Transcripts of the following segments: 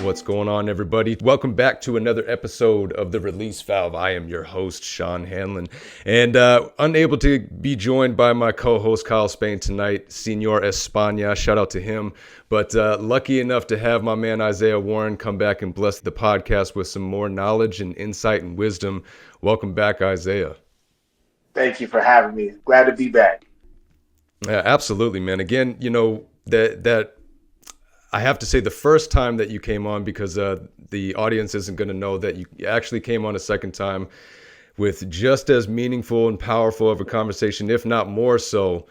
What's going on, everybody? Welcome back to another episode of The Release Valve. I am your host, Sean Hanlon, and unable to be joined by my co-host, Kyle Spain, tonight, Senor España. Shout out to him. But lucky enough to have my man Isaiah Warren come back and bless the podcast with some more knowledge and insight and wisdom. Welcome back, Isaiah. Thank you for having me. Glad to be back. Yeah, absolutely, man. Again, you know, that I have to say the first time that you came on, because the audience isn't going to know that you actually came on a second time with just as meaningful and powerful of a conversation, if not more so.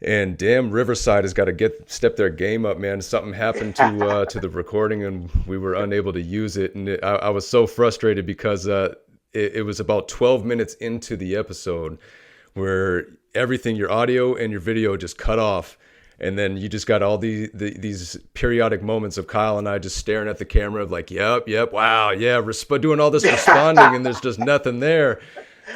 And damn, Riverside has got to step their game up, man. Something happened to the recording, and we were unable to use it. And I was so frustrated because it was about 12 minutes into the episode where everything, your audio and your video, just cut off. And then you just got all these periodic moments of Kyle and I just staring at the camera of like, yep, wow, yeah, doing all this responding, and there's just nothing there.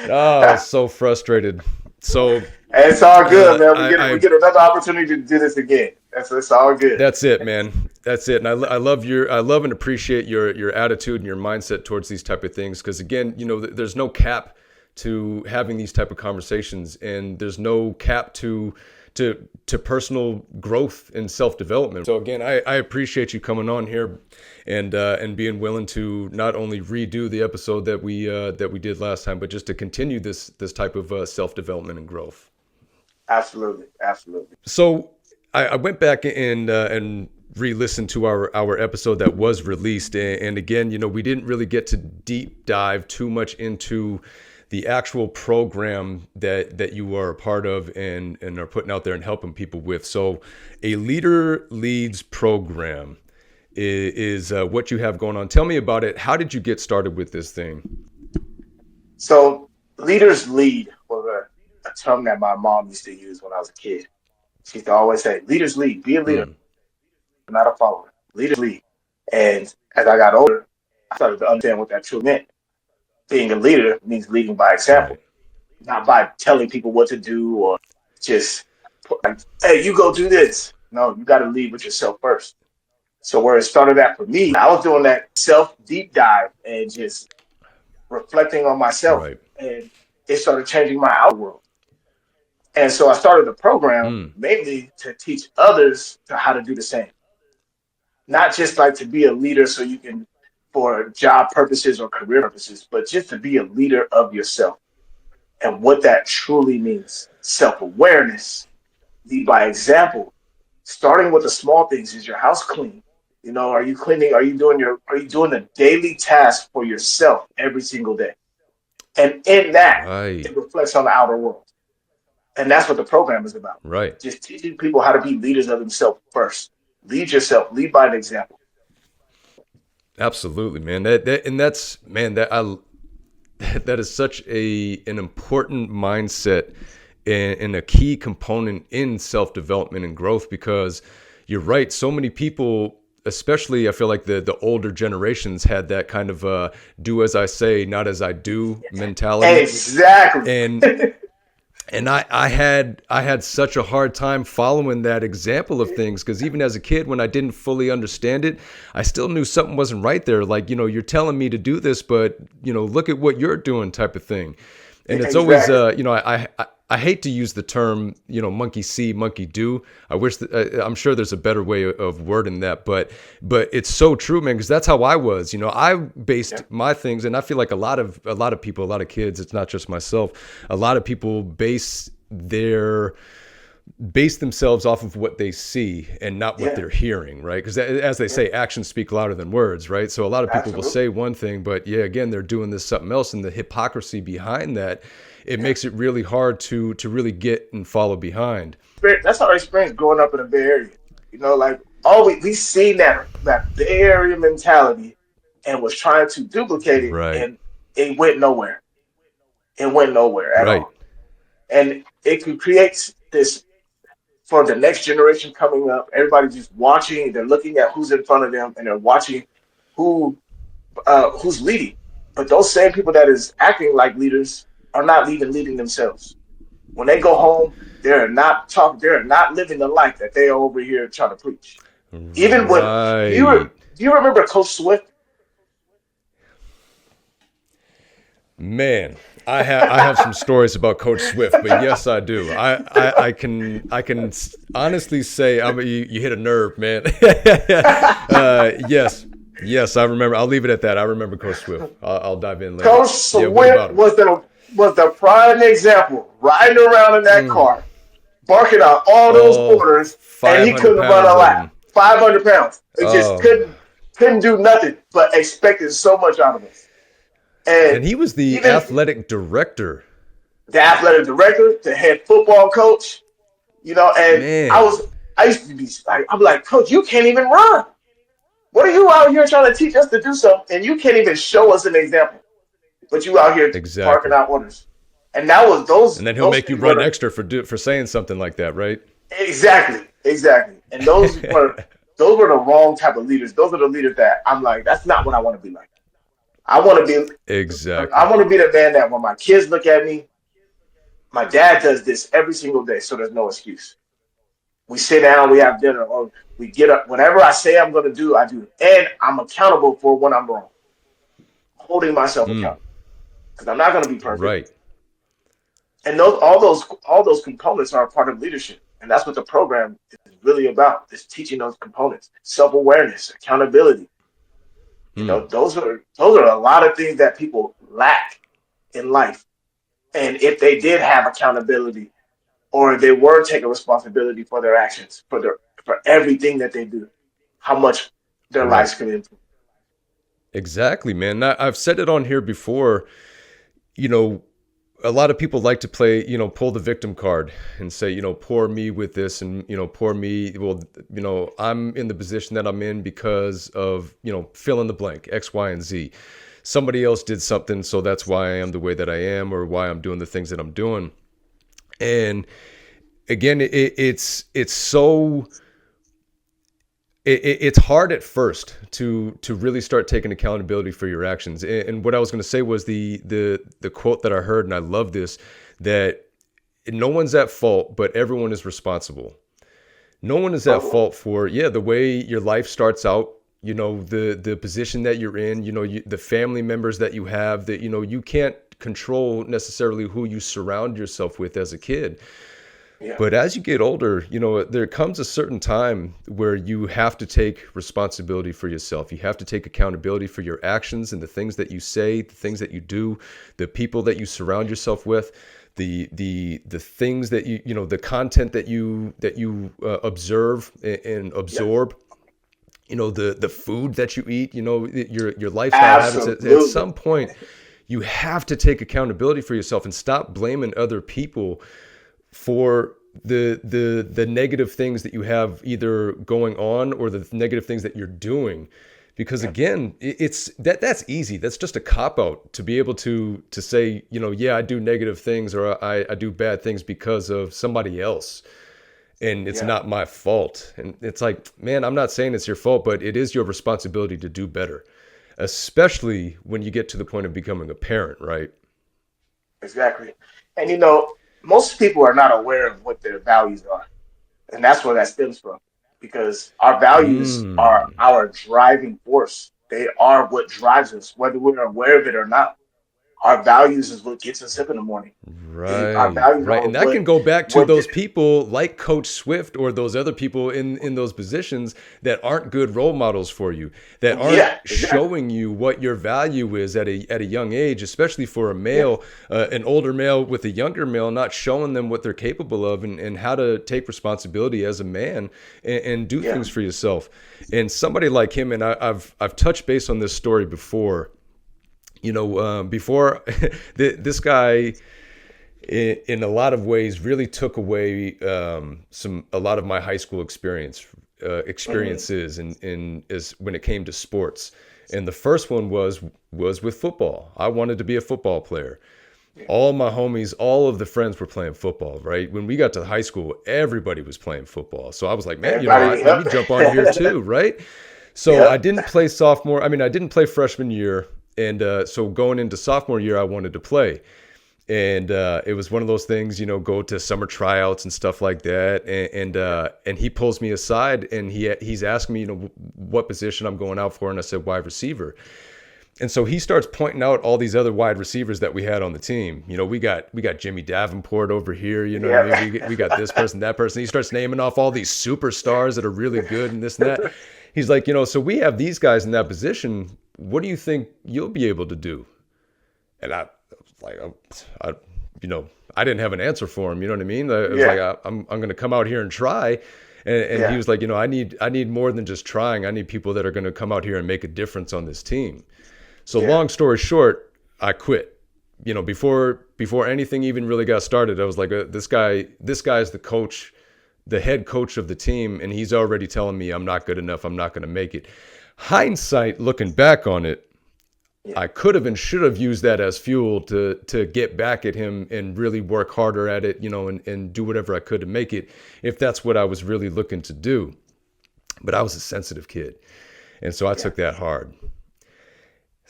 Oh, I was so frustrated. So it's all good, man. We get another opportunity to do this again. It's all good. That's it, man. That's it. And I love and appreciate your attitude and your mindset towards these type of things. Because again, you know, there's no cap to having these type of conversations, and there's no cap to personal growth and self-development. So again, I appreciate you coming on here and being willing to not only redo the episode that we did last time, but just to continue this type of self-development and growth. Absolutely. So I went back and re-listened to our episode that was released, and again, you know, we didn't really get to deep dive too much into the actual program that you are a part of and are putting out there and helping people with. So a Leader Leads program is what you have going on. Tell me about it. How did you get started with this thing? So Leaders Lead was a term that my mom used to use when I was a kid. She used to always say, leaders lead, be a leader, not a follower. Leaders lead. And as I got older, I started to understand what that truly meant. Being a leader means leading by example, not by telling people what to do or just, hey, you go do this. No, you got to lead with yourself first. So where it started at for me, I was doing that self deep dive and just reflecting on myself. Right. And it started changing my outer world. And so I started the program mainly to teach others how to do the same. Not just like to be a leader so you can, for job purposes or career purposes, but just to be a leader of yourself and what that truly means. Self-awareness, lead by example, starting with the small things. Is your house clean? You know, are you cleaning? Are you doing the daily task for yourself every single day? And in that, It reflects on the outer world. And that's what the program is about. Right. Just teaching people how to be leaders of themselves first. Lead yourself, lead by an example. Absolutely, man. That is such an important mindset and a key component in self-development and growth, because you're right. So many people, especially I feel like the older generations, had that kind of do as I say, not as I do mentality. Exactly. And I had such a hard time following that example of things, because even as a kid, when I didn't fully understand it, I still knew something wasn't right there. Like, you know, you're telling me to do this, but, you know, look at what you're doing type of thing. And it's always, you know, I hate to use the term, you know, monkey see, monkey do. I wish that, I'm sure there's a better way of wording that, but it's so true, man, because that's how I was. You know, I based my things, and I feel like a lot of people, a lot of kids, it's not just myself, a lot of people base themselves off of what they see and not what they're hearing, right? Because as they say, actions speak louder than words, right? So a lot of people will say one thing, but again, they're doing this something else, and the hypocrisy behind that, it makes it really hard to really get and follow behind. That's our experience growing up in the Bay Area. You know, like we seen that Bay Area mentality and was trying to duplicate it, and it went nowhere. It went nowhere at all. And it could create this for the next generation coming up. Everybody's just watching. They're looking at who's in front of them, and they're watching who's leading. But those same people that is acting like leaders are not even leading themselves. When they go home, they're not living the life that they are over here trying to preach. Even when Do you remember Coach Swift? Man, I have some stories about Coach Swift, but yes, I do. I can honestly say, I mean, you hit a nerve, man. Yes, yes, I remember. I'll leave it at that. I remember Coach Swift. I'll dive in later. Coach Yeah, what Swift about him? was the prime example, riding around in that car, barking out all those Oh, orders, and he 500 couldn't run pounds a of lap. him. 500 pounds. It just Oh, couldn't do nothing, but expected so much out of us. And and he was the even athletic director. the athletic director, the head football coach, and Man, I used to be like, I'm like, Coach, you can't even run. What are you out here trying to teach us to do something, and you can't even show us an example? But you out here barking exactly. out orders, and that was And then he'll those make you things were run extra for saying something like that, right? exactly, and those were the wrong type of leaders. Those are the leaders that I'm like, that's not what I want to be like. I want to be I Exactly. want to be the man that when my kids look at me, my dad does this every single day, so there's no excuse. We sit down, we have dinner, or we get up. Whatever I say I'm going to do, I do, and I'm accountable for when I'm wrong, holding myself accountable because I'm not going to be perfect. Right. And all those components are a part of leadership, and that's what the program is really about: is teaching those components, self-awareness, accountability. Those are a lot of things that people lack in life. And if they did have accountability, or they were taking responsibility for their actions, for everything that they do, how much their Right. lives could improve. Exactly, man. I've said it on here before. You know, a lot of people like to play, pull the victim card and say, poor me with this and, poor me. Well, I'm in the position that I'm in because of, fill in the blank, X, Y, and Z. Somebody else did something, so that's why I am the way that I am or why I'm doing the things that I'm doing. And again, it's so it's hard at first to really start taking accountability for your actions. And what I was going to say was the quote that I heard, and I love this, that no one's at fault, but everyone is responsible. No one is at Oh, fault for the way your life starts out. The position that you're in. The family members that you have. That you can't control necessarily who you surround yourself with as a kid. yeah, But as you get older, there comes a certain time where you have to take responsibility for yourself. You have to take accountability for your actions and the things that you say, the things that you do, the people that you surround yourself with, the things that the content that you observe and yeah, absorb. The food that you eat. Your lifestyle habits. At absolutely. some point, you have to take accountability for yourself and stop blaming other people for the negative things that you have either going on or the negative things that you're doing, because Yeah, again, that's easy. That's just a cop out to be able to say, yeah, I do negative things or I do bad things because of somebody else and it's yeah, not my fault. And it's like, man, I'm not saying it's your fault, but it is your responsibility to do better, especially when you get to the point of becoming a parent, right? exactly. And most people are not aware of what their values are, and that's where that stems from. Because our values are Mm, our driving force. They are what drives us, whether we're aware of it or not. Our values is what gets us up in the morning. Our right, values right. are And that what can go back to what those people like Coach Swift or those other people in those positions that aren't good role models for you, that aren't yeah, exactly. showing you what your value is at a young age, especially for a Yeah, male, an older male with a younger male, not showing them what they're capable of and how to take responsibility as a man and do yeah. things for yourself. And somebody like him, and I've touched base on this story before. Before this guy, in a lot of ways, really took away a lot of my high school Hmm. experiences, and is when it came to sports. And the first one was with football. I wanted to be a football player. Yeah. All my homies, all of the friends were playing football, right? When we got to high school, everybody was playing football. So I was like, man, Everybody, let me yep. jump on here too, right? So I Yep. didn't play sophomore. I mean, I didn't play freshman year. And so going into sophomore year, I wanted to play. And it was one of those things, go to summer tryouts and stuff like that. And he pulls me aside and he's asking me, what position I'm going out for. And I said, wide receiver. And so he starts pointing out all these other wide receivers that we had on the team. We got Jimmy Davenport over here. What I mean? We got this person, that person. He starts naming off all these superstars that are really good and this and that. He's like, so we have these guys in that position. What do you think you'll be able to do? And I was like, I didn't have an answer for him. You know what I mean? It was like, I'm going to come out here and try. And he was like, I need more than just trying. I need people that are going to come out here and make a difference on this team. So long story short, I quit. Before anything even really got started, I was like, this guy's the coach, the head coach of the team, and he's already telling me I'm not good enough. I'm not going to make it. Hindsight, looking back on it, I could have and should have used that as fuel to get back at him and really work harder at it, and do whatever I could to make it, if that's what I was really looking to do. But I was a sensitive kid, and so I took that hard.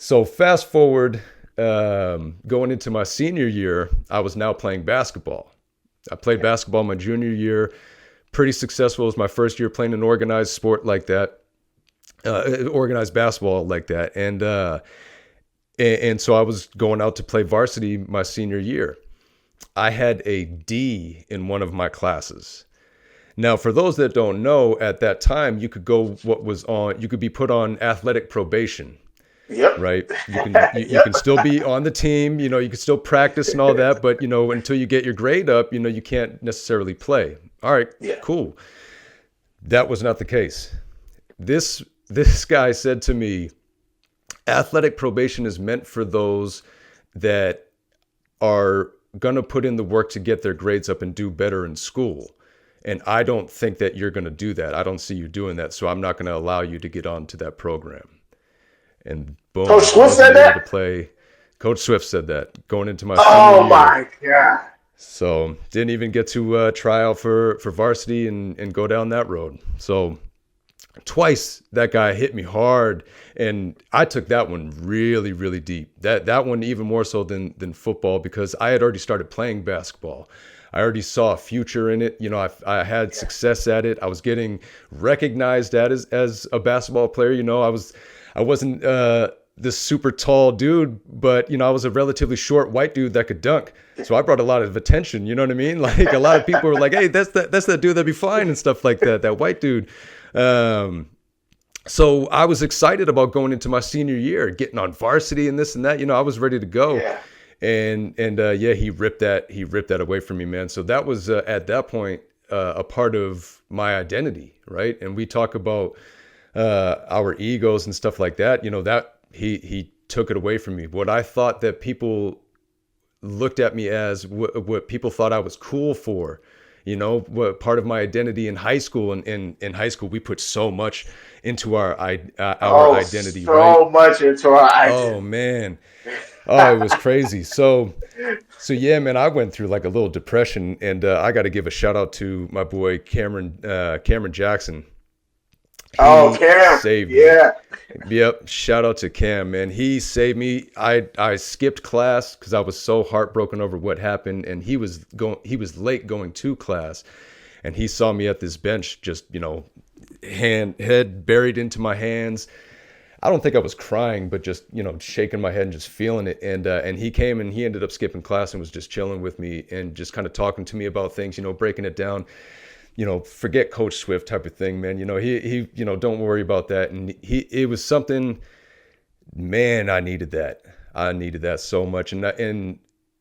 So fast forward, going into my senior year, I was now playing basketball. I played basketball my junior year, pretty successful. It was my first year playing an organized sport like that, organized basketball like that. And so I was going out to play varsity my senior year. I had a D in one of my classes. Now, for those that don't know, at that time, you could be put on athletic probation. Yep. Right. You can still be on the team, you can still practice and all that, but until you get your grade up, you can't necessarily play. All right, cool. That was not the case. This guy said to me, athletic probation is meant for those that are going to put in the work to get their grades up and do better in school. And I don't think that you're going to do that. I don't see you doing that. So I'm not going to allow you to get onto that program. And boom, Coach Swift said that? Coach Swift said that going into my senior year. Oh my God. So didn't even get to try out for varsity and go down that road. So twice that guy hit me hard, and I took that one really, really deep. That one even more so than football, because I had already started playing basketball. I already saw a future in it. I had success at it. I was getting recognized as a basketball player. I wasn't this super tall dude, but I was a relatively short white dude that could dunk. So I brought a lot of attention. You know what I mean? Like, a lot of people were like, "Hey, that's that dude that'd be fine," and stuff like that. That white dude. So I was excited about going into my senior year, getting on varsity and this and that. I was ready to go. Yeah. And he ripped that away from me, man. So that was at that point a part of my identity, right? And we talk about our egos and stuff like that. That he took it away from me. What I thought that people looked at me as, what people thought I was cool for, what part of my identity in high school. And in high school, we put so much into our identity, right? So much into our identity. Oh man. Oh, it was crazy. So yeah, man, I went through like a little depression, and I got to give a shout out to my boy Cameron Jackson. Cam saved me. Yep. Shout out to Cam, man. He saved me. I skipped class because I was so heartbroken over what happened, and he was late going to class, and he saw me at this bench, just head buried into my hands. I don't think I was crying, but just shaking my head and just feeling it. And he came and he ended up skipping class and was just chilling with me and just kind of talking to me about things, breaking it down. Forget Coach Swift type of thing, man. He don't worry about that. And it was something, man, I needed that. I needed that so much. And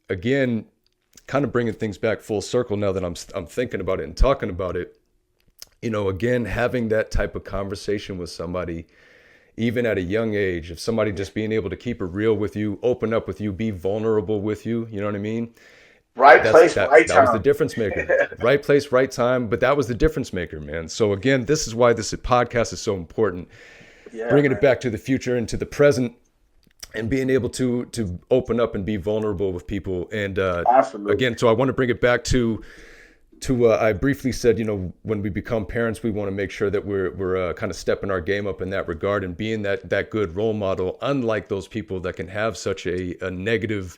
again, kind of bringing things back full circle now that I'm thinking about it and talking about it, again, having that type of conversation with somebody, even at a young age, if somebody just being able to keep it real with you, open up with you, be vulnerable with you, you know what I mean? Right place, right time. That was the difference maker. Right place, right time. But that was the difference maker, man. So again, this is why this podcast is so important. Bringing it back to the future and to the present, and being able to open up and be vulnerable with people. And Absolutely. Again, so I want to bring it back to I briefly said, when we become parents, we want to make sure that we're kind of stepping our game up in that regard and being that good role model, unlike those people that can have such a negative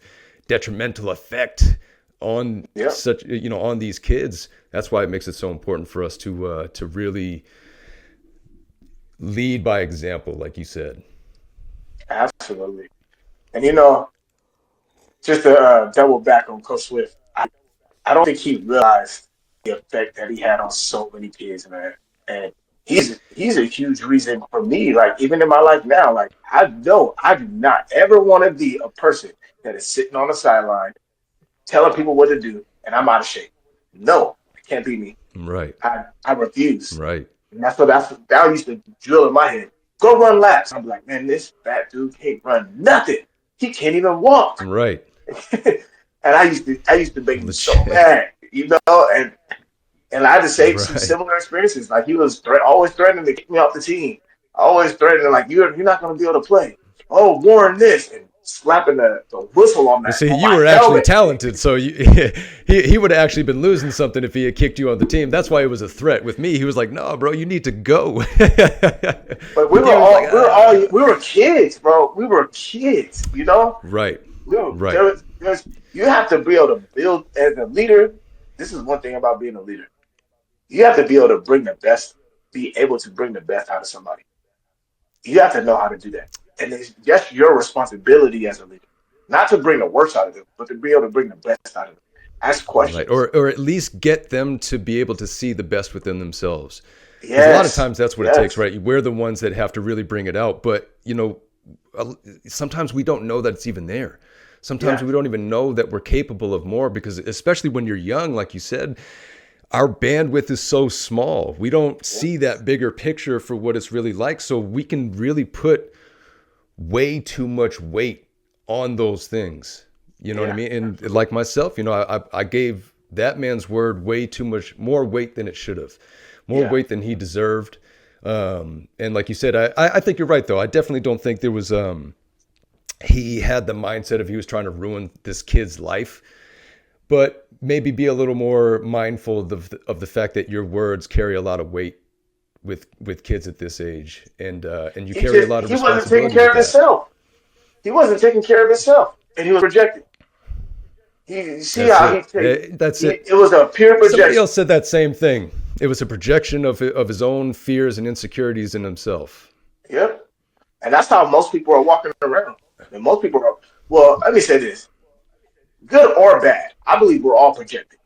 detrimental effect on Yep. such, on these kids. That's why it makes it so important for us to really lead by example, like you said. Absolutely. And just to double back on Coach Swift, I don't think he realized the effect that he had on so many kids, man. And he's a huge reason for me. Like even in my life now, like I know I do not ever want to be a person that is sitting on the sideline telling people what to do, and I'm out of shape. No, it can't be me. Right. I refuse. Right. And that used to drill in my head. Go run laps. I'm like, man, this fat dude can't run nothing. He can't even walk. Right. And I used to make him so Legit. mad, and I had to say some Right. similar experiences. Like he was always threatening to kick me off the team. Always threatening, like you're not going to be able to play. Oh, Warren, this and slapping the whistle on Well, that see, on you my were actually helmet. talented, so he would have actually been losing something if he had kicked you on the team. That's why it was a threat. With me, he was like, "No, bro, you need to go." But With you, it was like, we were kids, bro. We were kids, Right, right, You have to be able to build as a leader. This is one thing about being a leader. You have to be able to be able to bring the best out of somebody. You have to know how to do that. And it's just your responsibility as a leader. Not to bring the worst out of them, but to be able to bring the best out of them. Ask right, questions. or at least get them to be able to see the best within themselves. Because a lot of Yes. times that's what it takes, Yes. right? We're the ones that have to really bring it out. But sometimes we don't know that it's even there. Sometimes Yeah. we don't even know that we're capable of more because, especially when you're young, like you said, our bandwidth is so small. We don't see that bigger picture for what it's really like. So we can really put way too much weight on those things. You know what I Yeah. mean? And like myself, I gave that man's word way too much more weight than it should have, more Yeah. weight than he deserved. And like you said, I think you're right, though. I definitely don't think there was, he had the mindset of he was trying to ruin this kid's life, but maybe be a little more mindful of the fact that your words carry a lot of weight with kids at this age, and you carry a lot of He wasn't taking responsibility care with of that. himself. He wasn't taking care of himself, and he was rejected. You see That's how it. That's it. it was a pure Somebody projection. else said that same thing. It was a projection of his own fears and insecurities in himself. Yep. And that's how most people are walking around. And most people are, well, let me say this, good or bad, I believe we're all projecting.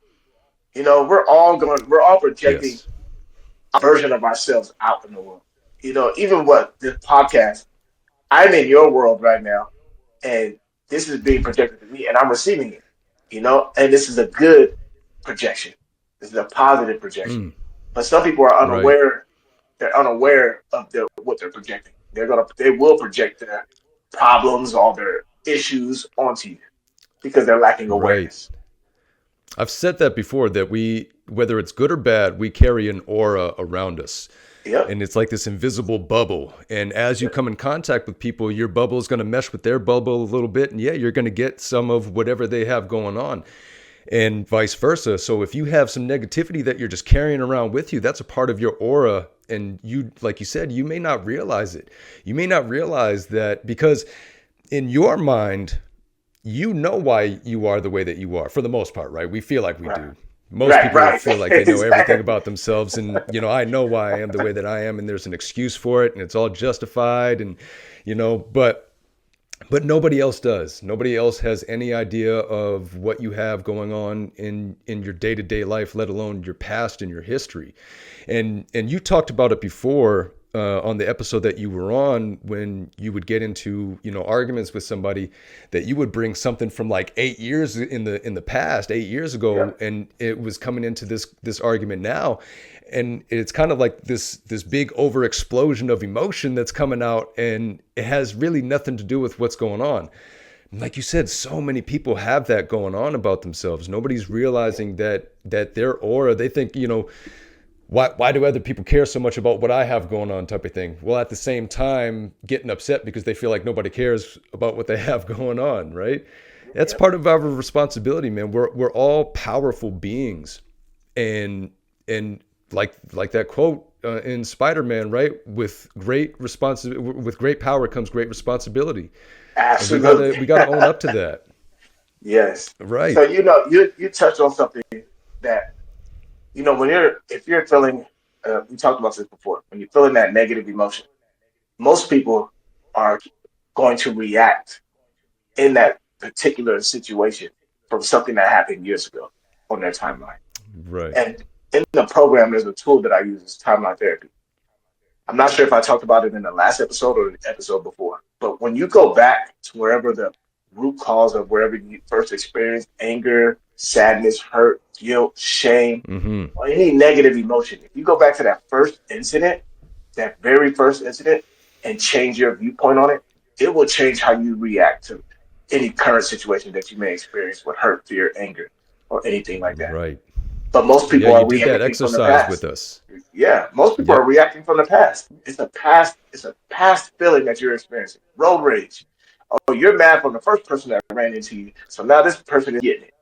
We're all projecting Yes. a version of ourselves out in the world. Even what this podcast, I'm in your world right now, and this is being projected to me, and I'm receiving it, and this is a good projection. This is a positive projection. Mm, But some people are right. unaware. They're unaware of what they're projecting. They will project their problems or their issues onto you because they're lacking Right. awareness. I've said that before, that whether it's good or bad, we carry an aura around us. Yep. And it's like this invisible bubble. And as you come in contact with people, your bubble is going to mesh with their bubble a little bit. And yeah, you're going to get some of whatever they have going on, and vice versa. So if you have some negativity that you're just carrying around with you, that's a part of your aura. And you, like you said, you may not realize it. You may not realize that because in your mind, you know why you are the way that you are for the most part, right? We feel like we Right. do. Most Right. people Right. feel like they know everything Exactly. about themselves, and I know why I am the way that I am, and there's an excuse for it, and it's all justified, and but nobody else does. Nobody else has any idea of what you have going on in your day-to-day life, let alone your past and your history. And you talked about it before on the episode that you were on, when you would get into arguments with somebody, that you would bring something from like 8 years in the past, 8 years ago, Yep. and it was coming into this argument now. And it's kind of like this big over explosion of emotion that's coming out, and it has really nothing to do with what's going on. And like you said, so many people have that going on about themselves. Nobody's realizing that their aura, they think, why do other people care so much about what I have going on, type of thing. Well, at the same time, getting upset because they feel like nobody cares about what they have going on, right? That's Yep. part of our responsibility, man. We're all powerful beings, and like that quote in Spider-Man, right? With great power comes great responsibility, and we Absolutely. gotta own up to that. Yes. So Right. you touched on something that when if you're feeling, we talked about this before. When you're feeling that negative emotion, most people are going to react in that particular situation from something that happened years ago on their timeline. Right. And in the program, there's a tool that I use, is timeline therapy. I'm not sure if I talked about it in the last episode or the episode before, but when you go back to wherever the root cause of wherever you first experienced anger, sadness, hurt, guilt, shame, Mm-hmm. or any negative emotion, if you go back to that first incident, that very first incident, and change your viewpoint on it, it will change how you react to any current situation that you may experience with hurt, fear, anger, or anything like that. Right. But most Yeah, people you are did that reacting from the exercise with past. us. Yeah, most people are Yep. reacting from the past. It's a past feeling that you're experiencing. Road rage. Oh, you're mad from the first person that ran into you. So now this person is getting it.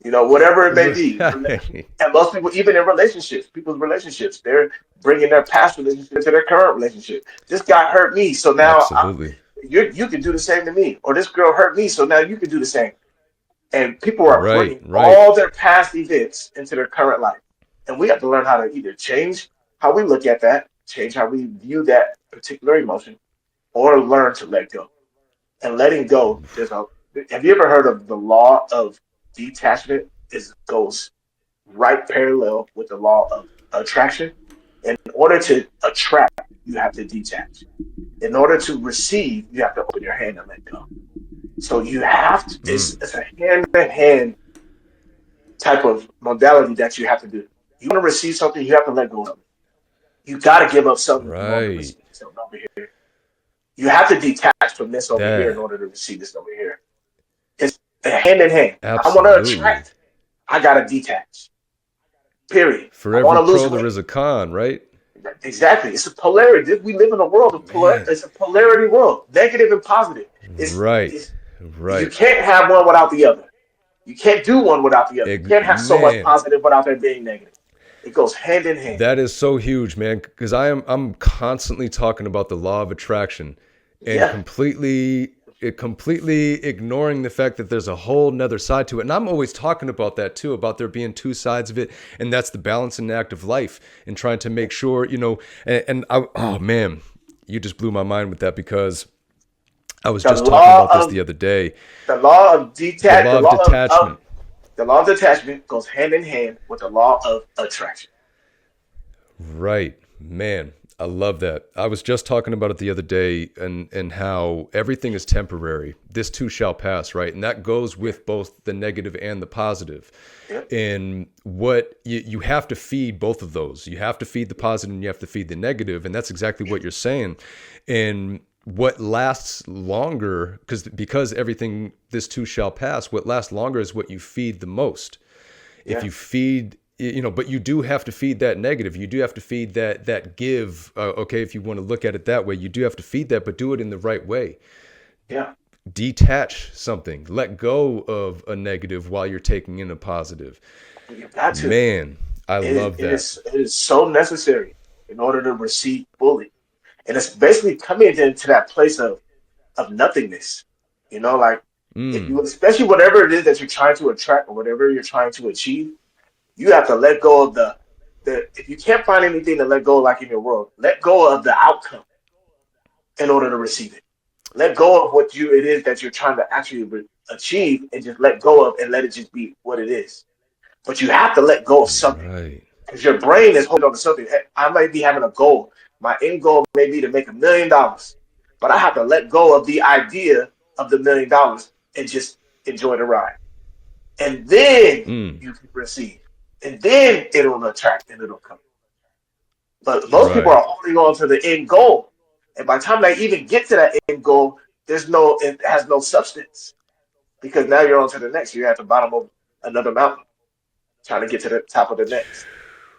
Whatever it may be. Right. And most people, even in relationships, people's relationships, they're bringing their past relationship to their current relationship. This guy hurt me, so now Absolutely. you can do the same to me. Or this girl hurt me, so now you can do the same. And people are Right. bringing Right. all their past events into their current life. And we have to learn how to either change how we look at that, change how we view that particular emotion, or learn to let go. And letting go, have you ever heard of the law of detachment? Is goes right parallel with the law of attraction. In order to attract, you have to detach. In order to receive, you have to open your hand and let go. So you have to, Mm. it's a hand to hand type of modality that you have to do. You want to receive something, you have to let go of it. You got to give up something in order to Right. receive something over here. You have to detach from this over here in That. order to receive this over here. It's a hand in hand. I want to Absolutely. attract, I got to detach. Period. For I want every to lose pro, there weight. is a con, right? Exactly. It's a polarity. We live in a world of Man. it's a polarity world, negative and positive. Right. It's you Right. can't have one without the other. You can't do one without the other. You can't have so much Man. positive without there being negative. It goes hand in hand. That is so huge, man. Because I'm constantly talking about the law of attraction, and Yeah. completely ignoring the fact that there's a whole nother side to it. And I'm always talking about that too, about there being two sides of it, and that's the balancing act of life, and trying to make sure, oh man, you just blew my mind with that, because I was The just talking law about this the of other day. the law of The detach law of detachment. the law of detachment goes hand in hand with the law of attraction. Right. Man, I love that. I was just talking about it the other day, and how everything is temporary. This too shall pass, right? And that goes Yeah. with both the negative and the positive. Yeah. And what you have to feed both of those. You have to feed the positive and you have to feed the negative, and that's exactly what you're saying. And what lasts longer, because everything, this too shall pass, what lasts longer is what you feed the most. If Yeah. you feed, but you do have to feed that negative. You do have to feed that give. Okay, if you want to look at it that way, you do have to feed that, but do it in the right way. Yeah. Detach something, let go of a negative while you're taking in a positive. You got to. Man, I love that. It is so necessary in order to receive fully. And it's basically coming into that place of nothingness. Like if Mm, you, especially whatever it is that you're trying to attract or whatever you're trying to achieve, you have to let go of the if you can't find anything to let go like in your world, let go of the outcome in order to receive it. Let go of what it is that you're trying to actually achieve, and just let go of and let it just be what it is. But you have to let go of something, right. because your brain is holding on to something. I might be having a goal. My end goal may be to make $1 million, but I have to let go of the idea of the $1 million and just enjoy the ride. And then Mm, you can receive. And then it'll attract and it'll come. But most people right. are holding on to the end goal. And by the time they even get to that end goal, it has no substance. Because now you're on to the next. You're at the bottom of another mountain, trying to get to the top of the next.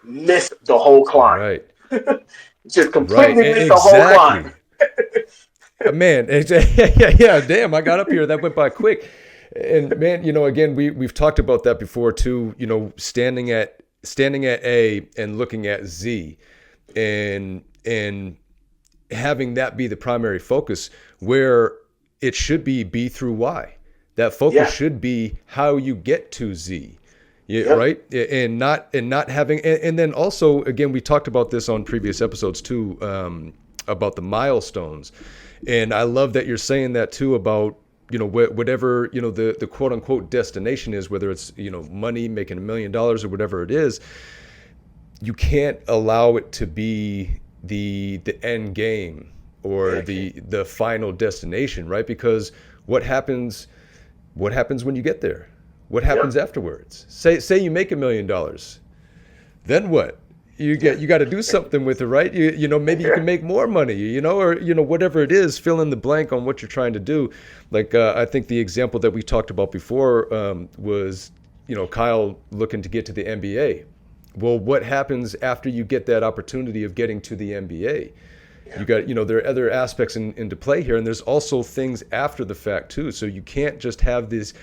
Miss the whole climb. Right. Just Right. completely missed the whole Exactly. climb. Man, yeah, damn, I got up here. That went by quick. And man, again, we've talked about that before too. Standing at A and looking at Z, and having that be the primary focus, where it should be B through Y. That focus Yeah. should be how you get to Z. Yeah, Yep. right. And not having, and then also, again, we talked about this on previous episodes too, about the milestones. And I love that you're saying that too about, whatever, the quote unquote destination is, whether it's, money, making $1 million or whatever it is. You can't allow it to be the end game or Yeah. the final destination, right? Because what happens when you get there? What happens Yep. afterwards? Say you make $1 million, then what? You got to do something with it, right? Maybe you can make more money, or whatever it is. Fill in the blank on what you're trying to do. Like I think the example that we talked about before was Kyle looking to get to the NBA. Well, what happens after you get that opportunity of getting to the NBA? Yeah. You got, there are other aspects into play here, and there's also things after the fact too. So you can't just have these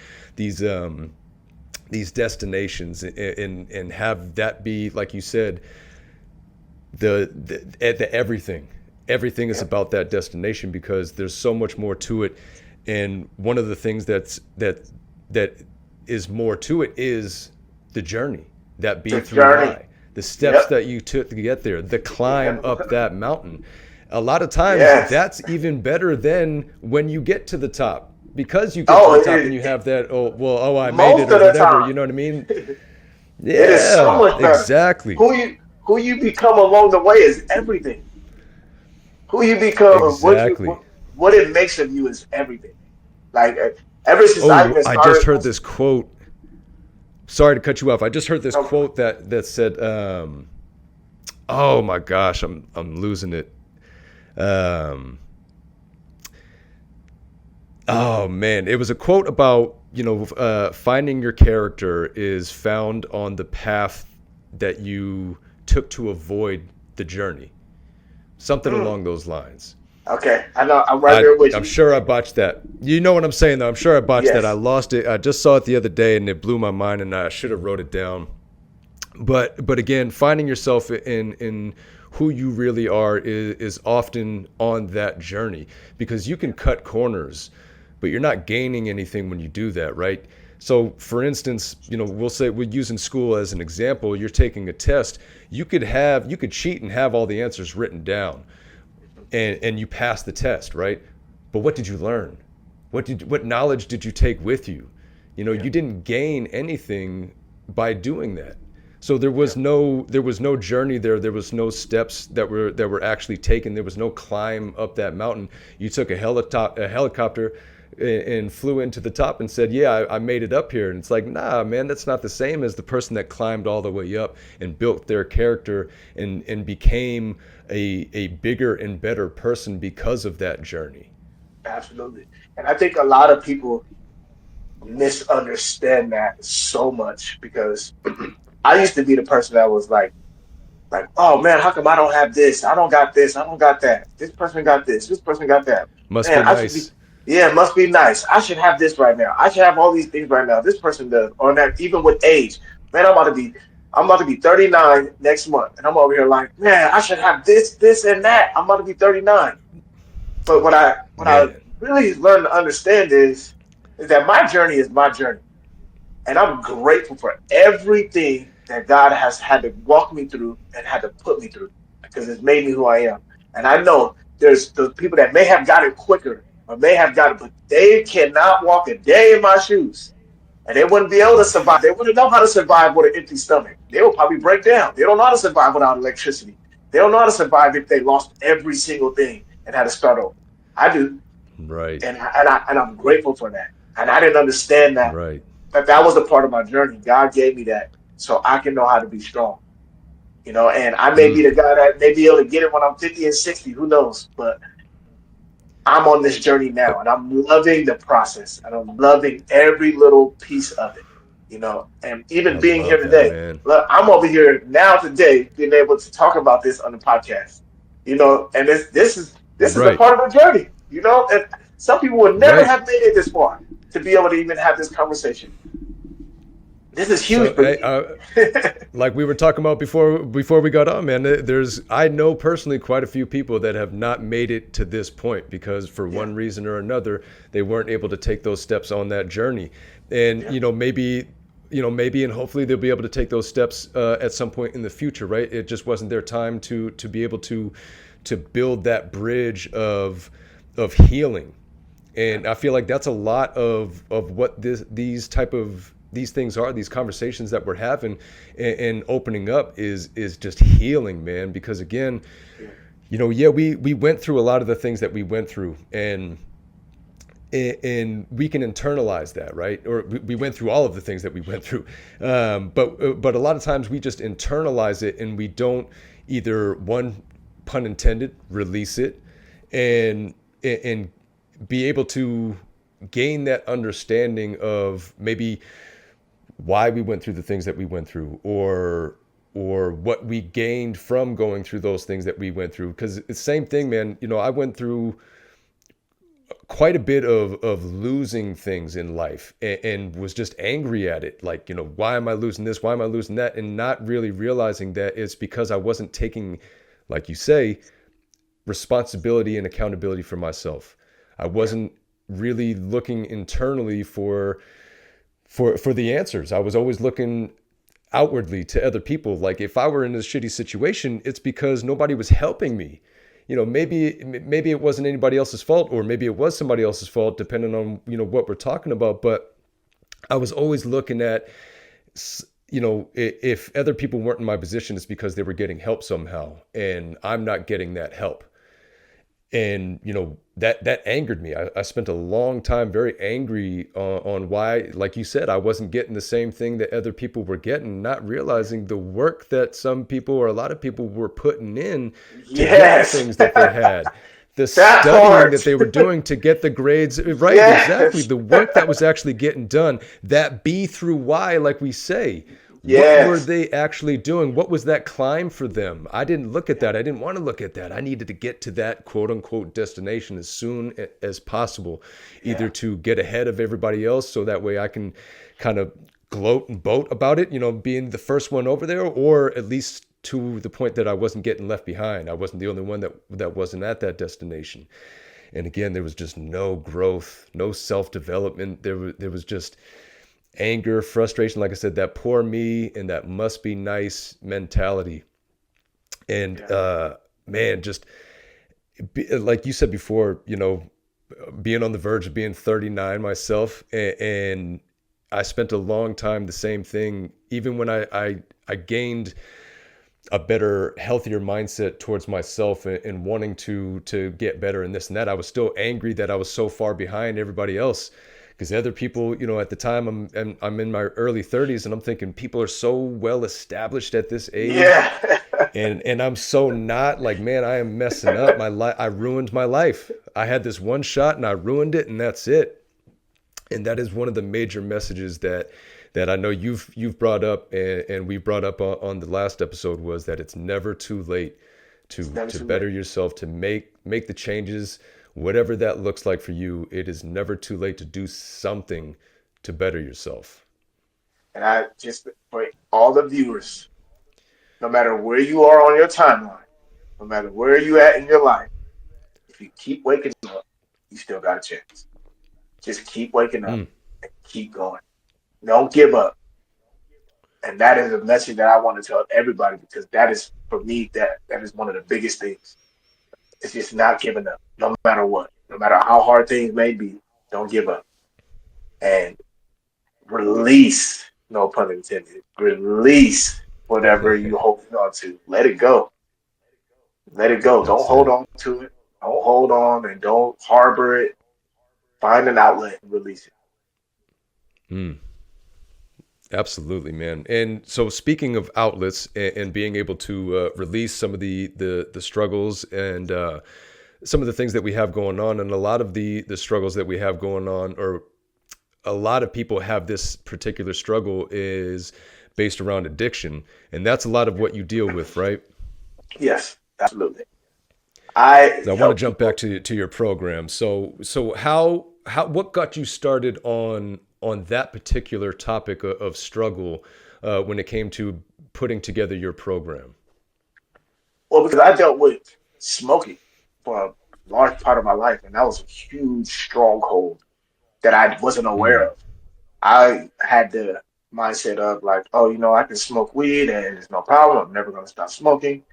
destinations and have that be, like you said, the everything. Everything is Yeah. about that destination because there's so much more to it. And one of the things that is more to it is the journey, that The B through journey. Y, the steps Yep. that you took to get there, the climb up Yep. that mountain. A lot of times Yes. that's even better than when you get to the top, because you get to Oh, the top and you it, have that, oh well, oh, I made most it or of the whatever, time, you know what I mean? it is so Yeah, much better. exactly. Who you become along the way is everything. Who you become, Exactly. what it makes of you is everything. Like ever since I Oh, even I just started, heard this quote. Sorry to cut you off. I just heard this no, quote that said, oh my gosh, I'm losing it. Um, oh man, it was a quote about, finding your character is found on the path that you took to avoid the journey. Something mm, along those lines. okay, I know I'm right I, there with I'm you. sure I botched that. You know what I'm saying, though. I'm sure I botched that. I Yes, lost it. I just saw it the other day, and it blew my mind, and I should have wrote it down. But again, finding yourself in who you really are is often on that journey, because you can cut corners, but you're not gaining anything when you do that, right? So, for instance, we'll say we're using school as an example. You're taking a test. You could cheat and have all the answers written down, and you pass the test, right? But what did you learn? What knowledge did you take with you? yeah, You didn't gain anything by doing that. So there yeah, was no journey there. There was no steps that were actually taken. There was no climb up that mountain. You took a helicopter and flew into the top and said, "Yeah, I made it up here." And it's like, nah, man, that's not the same as the person that climbed all the way up and built their character and became a bigger and better person because of that journey. absolutely. And I think a lot of people misunderstand that so much because I used to be the person that was like, oh man, how come I don't have this? I don't got this. I don't got that. This person got this. This person got that. Must Man, be I should be. nice. Yeah, it must be nice. I should have this right now. I should have all these things right now. This person does, or that even with age. Man, I'm about to be 39 next month, and I'm over here like, man, I should have this, this, and that. I'm about to be 39. But what I Man, really learned to understand is that my journey is my journey. And I'm grateful for everything that God has had to walk me through and had to put me through because it's made me who I am. And I know there's those people that may have got it quicker or may have got it, but they cannot walk a day in my shoes. And they wouldn't be able to survive. They wouldn't know how to survive with an empty stomach. They will probably break down. They don't know how to survive without electricity. They don't know how to survive if they lost every single thing and had to start over. I do, right, and I'm grateful for that. And I didn't understand that right, that was a part of my journey. God gave me that so I can know how to be strong. And I may be mm, the guy that may be able to get it when I'm 50 and 60, who knows? But I'm on this journey uh, now and I'm loving the process and I'm loving every little piece of it. And I even being here love that, today, man. look, I'm over here now today being able to talk about this on the podcast. And this is a Right, part of the journey. And some people would never right. have made it this far to be able to even have this conversation. This is huge So, for me. like we were talking about before we got on, man, there's I know personally quite a few people that have not made it to this point because for Yeah, one reason or another they weren't able to take those steps on that journey. And yeah, maybe and hopefully they'll be able to take those steps at some point in the future, right? It just wasn't their time to be able to build that bridge of healing. yeah, And I feel like that's a lot of what these things are, these conversations that we're having and opening up is just healing, man. Because again, yeah, yeah, we went through a lot of the things that we went through, and we can internalize that, right? Or we went through all of the things that we went through, but a lot of times we just internalize it and we don't either, one, pun intended, release it, and be able to gain that understanding of maybe why we went through the things that we went through, or what we gained from going through those things that we went through. Because it's the same thing, man. I went through quite a bit of losing things in life, and was just angry at it. Like, why am I losing this? Why am I losing that? And not really realizing that it's because I wasn't taking, like you say, responsibility and accountability for myself. I yeah, wasn't really looking internally for the answers. I was always looking outwardly to other people. Like if I were in a shitty situation, it's because nobody was helping me. Maybe it wasn't anybody else's fault, or maybe it was somebody else's fault, depending on what we're talking about. But I was always looking at, if other people weren't in my position, it's because they were getting help somehow, and I'm not getting that help. And that angered me. I spent a long time very angry on why, like you said, I wasn't getting the same thing that other people were getting, not realizing the work that some people, or a lot of people, were putting in to get the yes. things that they had, the That studying that part. they were doing to get the grades right. Exactly, Yes. the work that was actually getting done, that B through Y, like we say. What were Yes. they actually doing? What was that climb for them? I didn't look at that. I didn't want to look at that. I needed to get to that quote unquote destination as soon as possible, either Yeah. to get ahead of everybody else so that way I can kind of gloat and boast about it, being the first one over there, or at least to the point that I wasn't getting left behind. I wasn't the only one that wasn't at that destination. And again, there was just no growth, no self-development. There was just anger, frustration, like I said, that poor me and that must be nice mentality. And Yeah. man, just like you said before, being on the verge of being 39 myself, and I spent a long time the same thing. Even when I gained a better, healthier mindset towards myself, and wanting to get better and this and that, I was still angry that I was so far behind everybody else. Because other people, at the time, I'm in my early 30s, and I'm thinking people are so well established at this age, Yeah. and I'm so not. Like, man, I am messing up my life. I ruined my life. I had this one shot and I ruined it, and that's it. And that is one of the major messages that I know you've brought up, and we brought up on the last episode, was that it's never too late It's to never to too better late. yourself, to make the changes, whatever that looks like for you. It is never too late to do something to better yourself. And I just, for all the viewers, no matter where you are on your timeline, no matter where you at in your life, if you keep waking up, you still got a chance. Just keep waking up Mm. and keep going. Don't give up. And that is a message that I want to tell everybody, because that is, for me, that is one of the biggest things. It's just not giving up, no matter what, no matter how hard things may be. Don't give up, and release. No pun intended. Release whatever you holding on to. Let it go. Let it go. Don't That's hold it. on to it. Don't hold on and don't harbor it. Find an outlet and release it. Mm. Absolutely, man. And so, speaking of outlets, and being able to release some of the struggles, and some of the things that we have going on, and a lot of the struggles that we have going on, or a lot of people have this particular struggle, is based around addiction, and that's a lot of what you deal with, right? Yes, absolutely. I So I want to help jump back people. to your program. So how what got you started on on that particular topic of struggle when it came to putting together your program? Well, because I dealt with smoking for a large part of my life, and that was a huge stronghold that I wasn't aware Mm, of. I had the mindset of like, oh, I can smoke weed and it's no problem. I'm never going to stop smoking.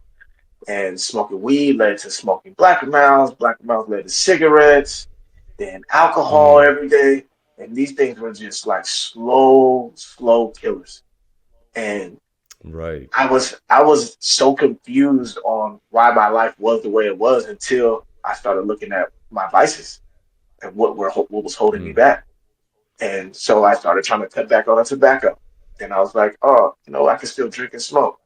And smoking weed led to smoking black mouths. Black mouths led to cigarettes, then alcohol mm, every day. And these things were just like slow, slow killers. And right. I was so confused on why my life was the way it was until I started looking at my vices and what was holding me Mm, back. And so I started trying to cut back on the tobacco. Then I was like, oh, I can still drink and smoke.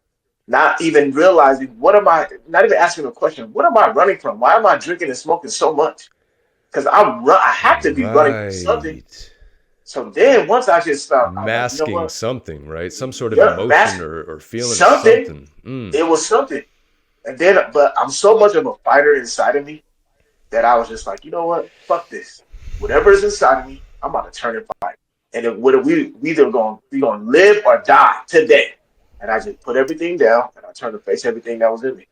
Not even realizing not even asking the question, what am I running from? Why am I drinking and smoking so much? Because I have to be running from something. right. So then once I just stopped, I was like, you know Masking what? something, right? Some sort of Yep, emotion that's or feeling of something. something. Mm, It was something. And then, but I'm so much of a fighter inside of me that I was just like, you know what? Fuck this. Whatever is inside of me, I'm about to turn and fight. And then what we either going we gonna live or die today. And I just put everything down and I turned to face everything that was in me.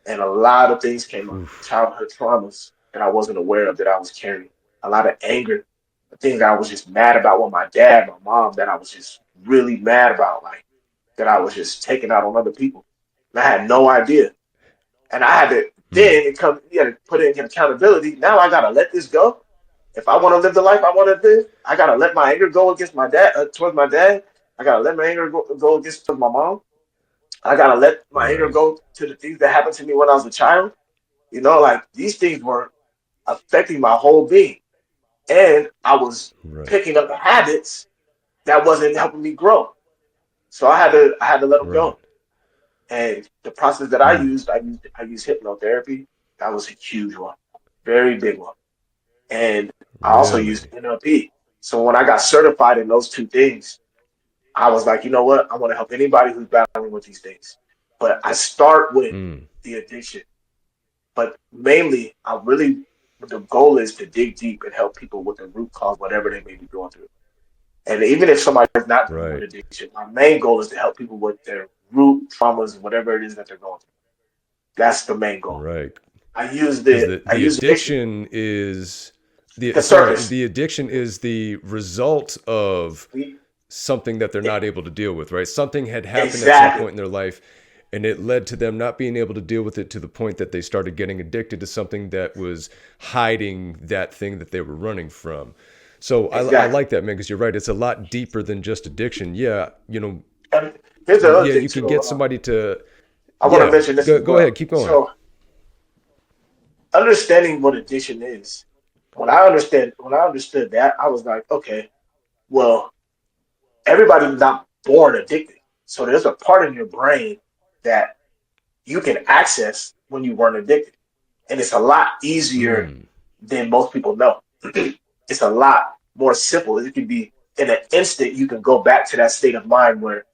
And a lot of things came up, oof, childhood traumas that I wasn't aware of that I was carrying, a lot of anger, the things that I was just mad about with my dad, my mom, that I was just really mad about, like that I was just taking out on other people. And I had no idea. And I had to mm, then you had to put it in accountability. Now I gotta let this go. If I want to live the life I want to live, I gotta let my anger go against my dad, towards my dad. I gotta let my anger go against towards my mom. I gotta let my anger right, go to the things that happened to me when I was a child. Like these things were affecting my whole being. And I was right, picking up habits that wasn't helping me grow. So I had to let them right. go. And the process that I Mm, used, I used hypnotherapy. That was a huge one, very big one. And I also used really? NLP. So when I got certified in those two things, I was like, you know what? I want to help anybody who's battling with these things. But I start with Mm, the addiction. But mainly, the goal is to dig deep and help people with the root cause, whatever they may be going through. And even if somebody's not dealing with right. addiction, my main goal is to help people with their root traumas, whatever it is that they're going through. That's the main goal. Right. I use Because the I the use addiction addiction is to surface. the addiction is the result of We something that they're not able to deal with, right? Something had happened at some exactly, point in their life and it led to them not being able to deal with it to the point that they started getting addicted to something that was hiding that thing that they were running from. So I exactly. like that, man, because you're right. It's a lot deeper than just addiction. Yeah, And here's the other yeah, thing you can too. get somebody to, I want to yeah, mention this as go well. ahead, keep going. So understanding what addiction is. When I understood that, I was like, okay, well, everybody's not born addicted. So there's a part in your brain that you can access when you weren't addicted. And it's a lot easier Mm, than most people know. It's a lot more simple. It can be in an instant, you can go back to that state of mind where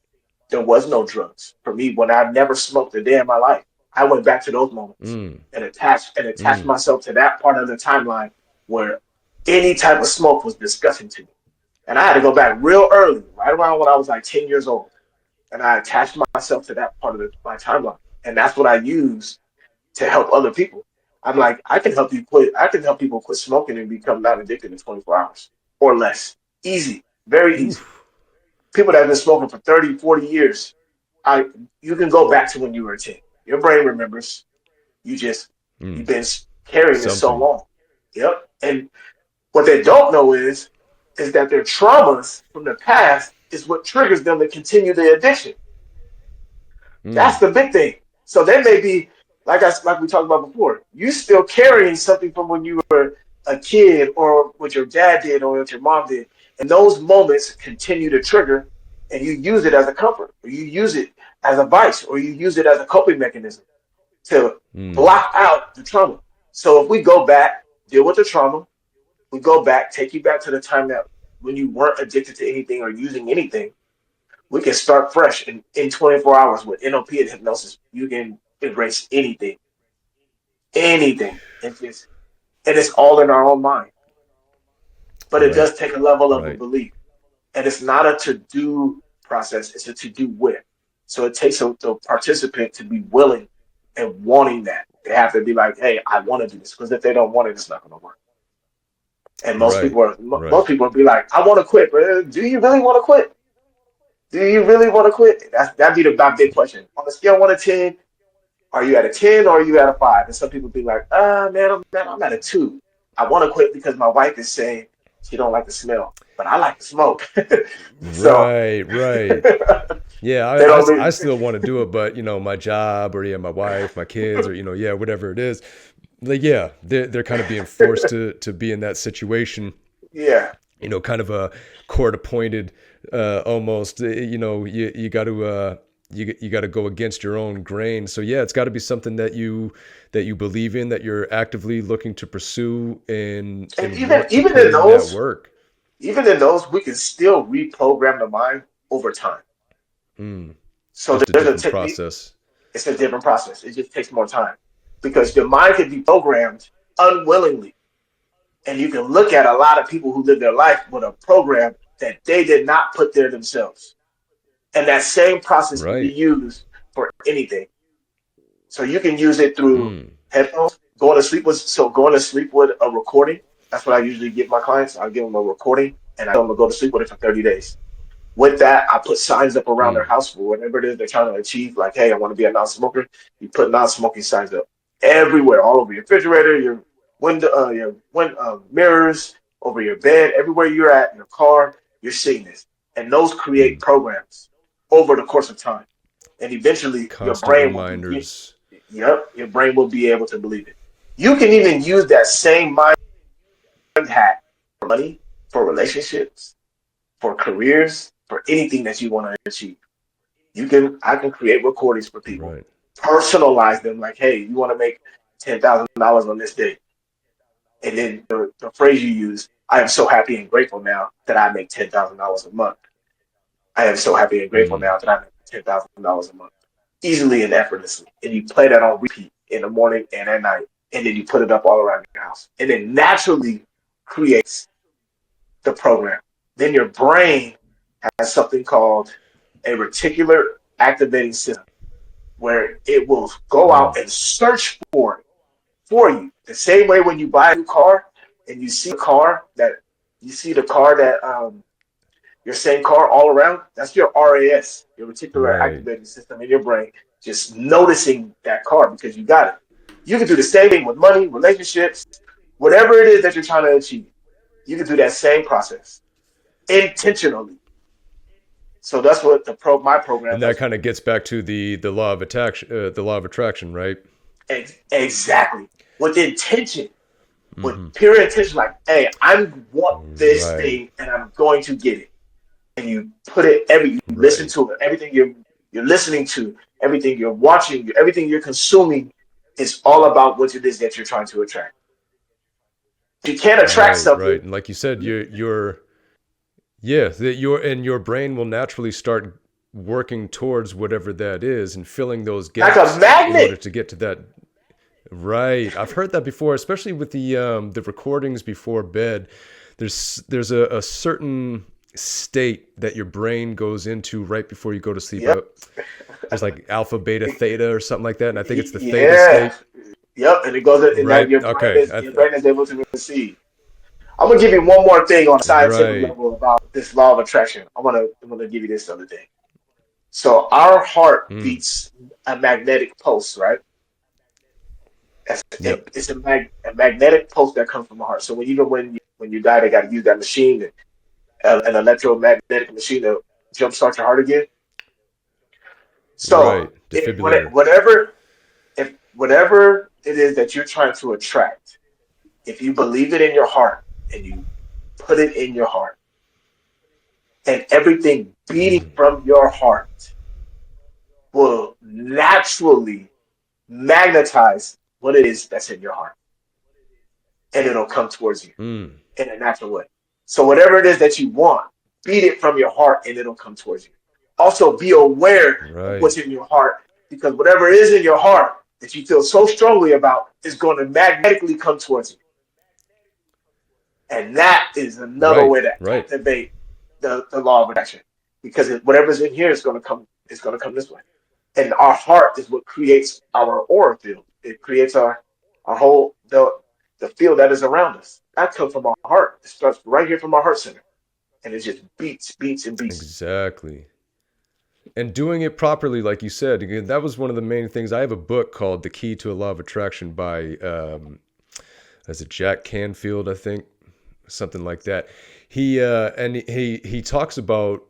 there was no drugs. For me, when I never smoked a day in my life, I went back to those moments mm, and attached mm, myself to that part of the timeline where any type of smoke was disgusting to me. And I had to go back real early, right around when I was like 10 years old. And I attached myself to that part of my timeline. And that's what I use to help other people. I'm like, I can help you quit. I can help people quit smoking and become non addicted in 24 hours or less. Easy, very easy. oof, People that have been smoking for 30, 40 years, I you can go back to when you were 10. Your brain remembers. You just you've mm, been carrying this so something. long. Yep. And what they don't know is that their traumas from the past is what triggers them to continue the addiction. That's Mm, the big thing. So they may be like we talked about before. You still carrying something from when you were a kid, or what your dad did, or what your mom did, and those moments continue to trigger, and you use it as a comfort, or you use it as a vice, or you use it as a coping mechanism to mm, block out the trauma. So if we go back, deal with the trauma, we go back, take you back to the time that when you weren't addicted to anything or using anything, we can start fresh in 24 hours with NLP and hypnosis. You can erase anything, anything. And it's all in our own mind. But it right, does take a level of a right. belief. And it's not a to-do process, it's a to-do with. So it takes the participant to be willing and wanting that. They have to be like, hey, I want to do this. Because if they don't want it, it's not going to work. And Right. most Right. people will be like, I want to quit, but do you really want to quit? Do you really want to quit? That'd be the big question. On a scale of 1 to 10, are you at a 10 or are you at a 5? And some people be like, I'm at a 2. I want to quit because my wife is saying she don't like the smell, but I like the smoke. So Right. they Right. Yeah, don't I be, still want to do it, but my job or yeah, my wife, my kids, or yeah, whatever it is, like yeah, they're kind of being forced to be in that situation, yeah. kind of a court appointed, almost. You got to you got to go against your own grain. So yeah, it's got to be something that you believe in, that you're actively looking to pursue And and want to even put in in that those, work. we can still reprogram the mind over time. Mm, So just a there's a different technique. process. It's a different process. It just takes more time because the mind can be programmed unwillingly. And you can look at a lot of people who live their life with a program that they did not put there themselves. And that same process can be Right. used for anything. So you can use it through Mm, headphones. Going to sleep with a recording. That's what I usually give my clients. I give them a recording and I tell them to go to sleep with it for 30 days. With that, I put signs up around their mm, house for whatever it is they're trying to achieve. Like, hey, I want to be a non-smoker. You put non-smoking signs up everywhere, all over your refrigerator, your mirrors, over your bed, everywhere you're at in your car. You're seeing this, and those create mm. programs over the course of time. And eventually, Constant reminders. your brain will be able to believe it. You can even use that same mind hack for money, for relationships, for careers, for anything that you want to achieve. I can create recordings for people, Right. personalize them like, hey, you want to make $10,000 on this day. And then the phrase you use, I am so happy and grateful now that I make $10,000 a month. I am so happy and grateful Mm, now that I make $10,000 a month. Easily and effortlessly. And you play that on repeat in the morning and at night. And then you put it up all around your house. And it naturally creates the program. Then your brain has something called a reticular activating system where it will go mm. out and search for it for you. The same way when you buy a new car and you see the car that your same car all around, that's your RAS, your reticular Right. activating system in your brain, just noticing that car because you got it. You can do the same thing with money, relationships, whatever it is that you're trying to achieve. You can do that same process intentionally. So that's what my program And that does for kind me. of gets back to the law of attraction, right? Exactly. With intention, with Hmm. pure intention, like, hey, I want this Right. thing and I'm going to get it. And you you listen Right. to it, everything you're listening to, everything you're watching, everything you're consuming is all about what it is that you're trying to attract. You can't attract Right. something. Right. And like you said, you're yeah, that your brain will naturally start working towards whatever that is and filling those Like a gaps in order magnet. to get to that. Right. I've heard that before, especially with the recordings before bed. There's a certain state that your brain goes into right before you go to sleep. Yep. There's like alpha, beta, theta, or something like that, and I think it's the theta Yeah. state. Yep. And it goes in that Right. Okay. your brain is able to receive. I'm gonna give you one more thing on a scientific Right. level about this law of attraction. I'm gonna give you this other thing. So our heart Mm. beats a magnetic pulse, right? Yep. It's a magnetic pulse that comes from the heart. So when you die, they got to use that machine, an electromagnetic machine to jumpstart your heart again. So Right. Defibrillator. whatever it is that you're trying to attract, if you believe it in your heart and you put it in your heart, and everything beating Mm. from your heart will naturally magnetize what it is that's in your heart, and it'll come towards you Mm. in a natural way. So whatever it is that you want, beat it from your heart and it'll come towards you. Also be aware of Right. what's in your heart because whatever is in your heart that you feel so strongly about is going to magnetically come towards you. And that is another Right. way to Right. activate the law of attraction, because whatever's in here is going to come. It's going to come this way. And our heart is what creates our aura field. It creates our whole the field that is around us. That comes from our heart. It starts right here from our heart center, and it just beats, and beats. Exactly. And doing it properly, like you said, again, that was one of the main things. I have a book called The Key to a Law of Attraction by, is it Jack Canfield, I think, something like that. He talks about,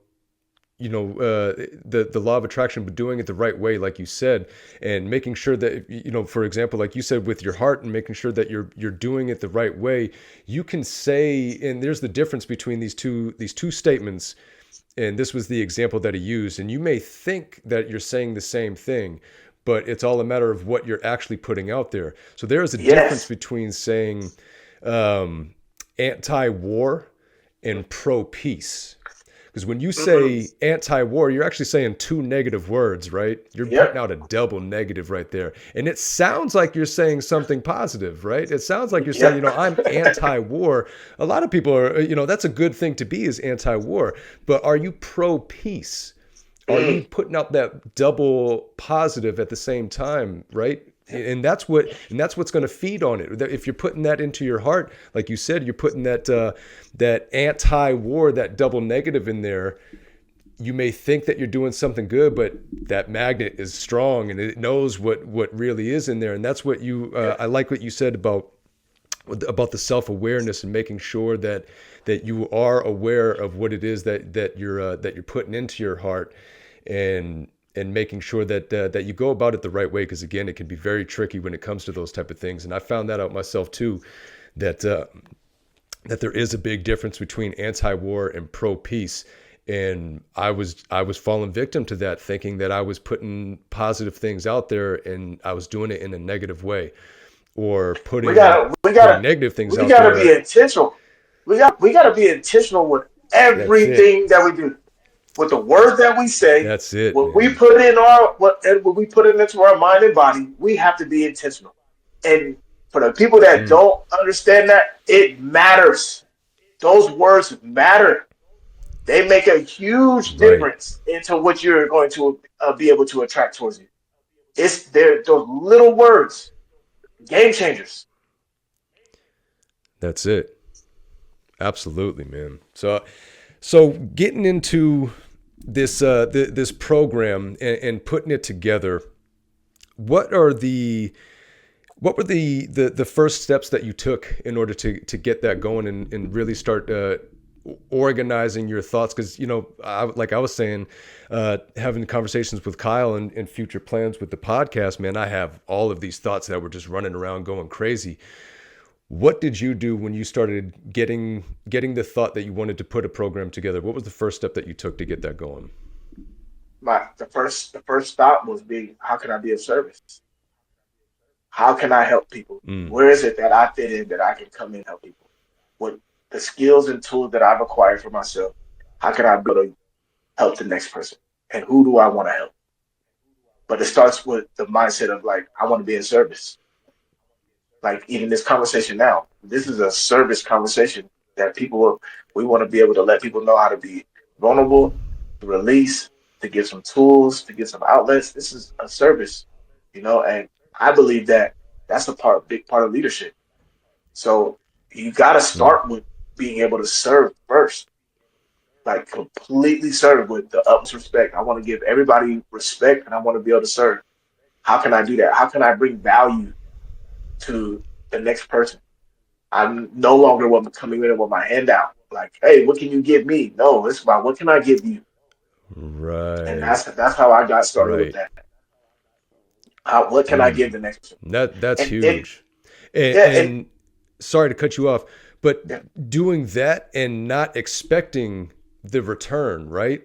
the law of attraction, but doing it the right way, like you said, and making sure that, for example, like you said, with your heart, and making sure that you're doing it the right way. You can say, and there's the difference between these two statements. And this was the example that he used. And you may think that you're saying the same thing, but it's all a matter of what you're actually putting out there. So there is a difference Yes. between saying anti-war and pro-peace. Because when you say anti-war, you're actually saying two negative words, right? You're putting Yep. out a double negative right there. And it sounds like you're saying something positive, right? It sounds like you're saying, Yep. I'm anti-war. A lot of people are, that's a good thing to be, is anti-war. But are you pro-peace? Are you Mm. putting out that double positive at the same time, right? And that's what's going to feed on it. If you're putting that into your heart, like you said, you're putting that anti-war, that double negative in there. You may think that you're doing something good, but that magnet is strong and it knows what really is in there. And that's what I like what you said about the self-awareness, and making sure that you are aware of what it is that you're putting into your heart, and making sure that you go about it the right way. Because again, it can be very tricky when it comes to those type of things. And I found that out myself too, that there is a big difference between anti-war and pro-peace. And I was falling victim to that, thinking that I was putting positive things out there and I was doing it in a negative way, or We putting gotta we putting gotta negative things we out gotta be there. intentional. We gotta be intentional with That's it. everything that we do, with the words that we say, That's it, what we man. put in what we put into our mind and body. We have to be intentional. And for the people that Mm, don't understand that, it matters. Those words matter. They make a huge right. difference into what you're going to be able to attract towards you. It's there; those little words, game changers. That's it. Absolutely, man. So getting into this program, and putting it together, what are the what were the first steps that you took in order to get that going, and really start organizing your thoughts? Because like I was saying, having conversations with Kyle, and future plans with the podcast, man, I have all of these thoughts that were just running around going crazy. What did you do when you started getting the thought that you wanted to put a program together? What was the first step that you took to get that going? The first stop was being, how can I be of service? How can I help people? Mm, Where is it that I fit in, that I can come in and help people? What the skills and tools that I've acquired for myself? How can I be able to help the next person? And who do I want to help? But it starts with the mindset of, like, I want to be in service. Like, even this conversation now, this is a service conversation that we want to be able to let people know how to be vulnerable, to release, to get some tools, to get some outlets. This is a service, and I believe that that's big part of leadership. So you got to mm, start with being able to serve first, like completely serve with the utmost respect. I want to give everybody respect, and I want to be able to serve. How can I do that? How can I bring value to the next person? I'm no longer coming in with my hand out. Like, hey, what can you give me? No, it's about, what can I give you? And right. that's how I got started with Right. that. What can I give Mm. the next person? That's And huge. And, yeah, and and sorry to cut you off, but yeah, doing that and not expecting the return, right?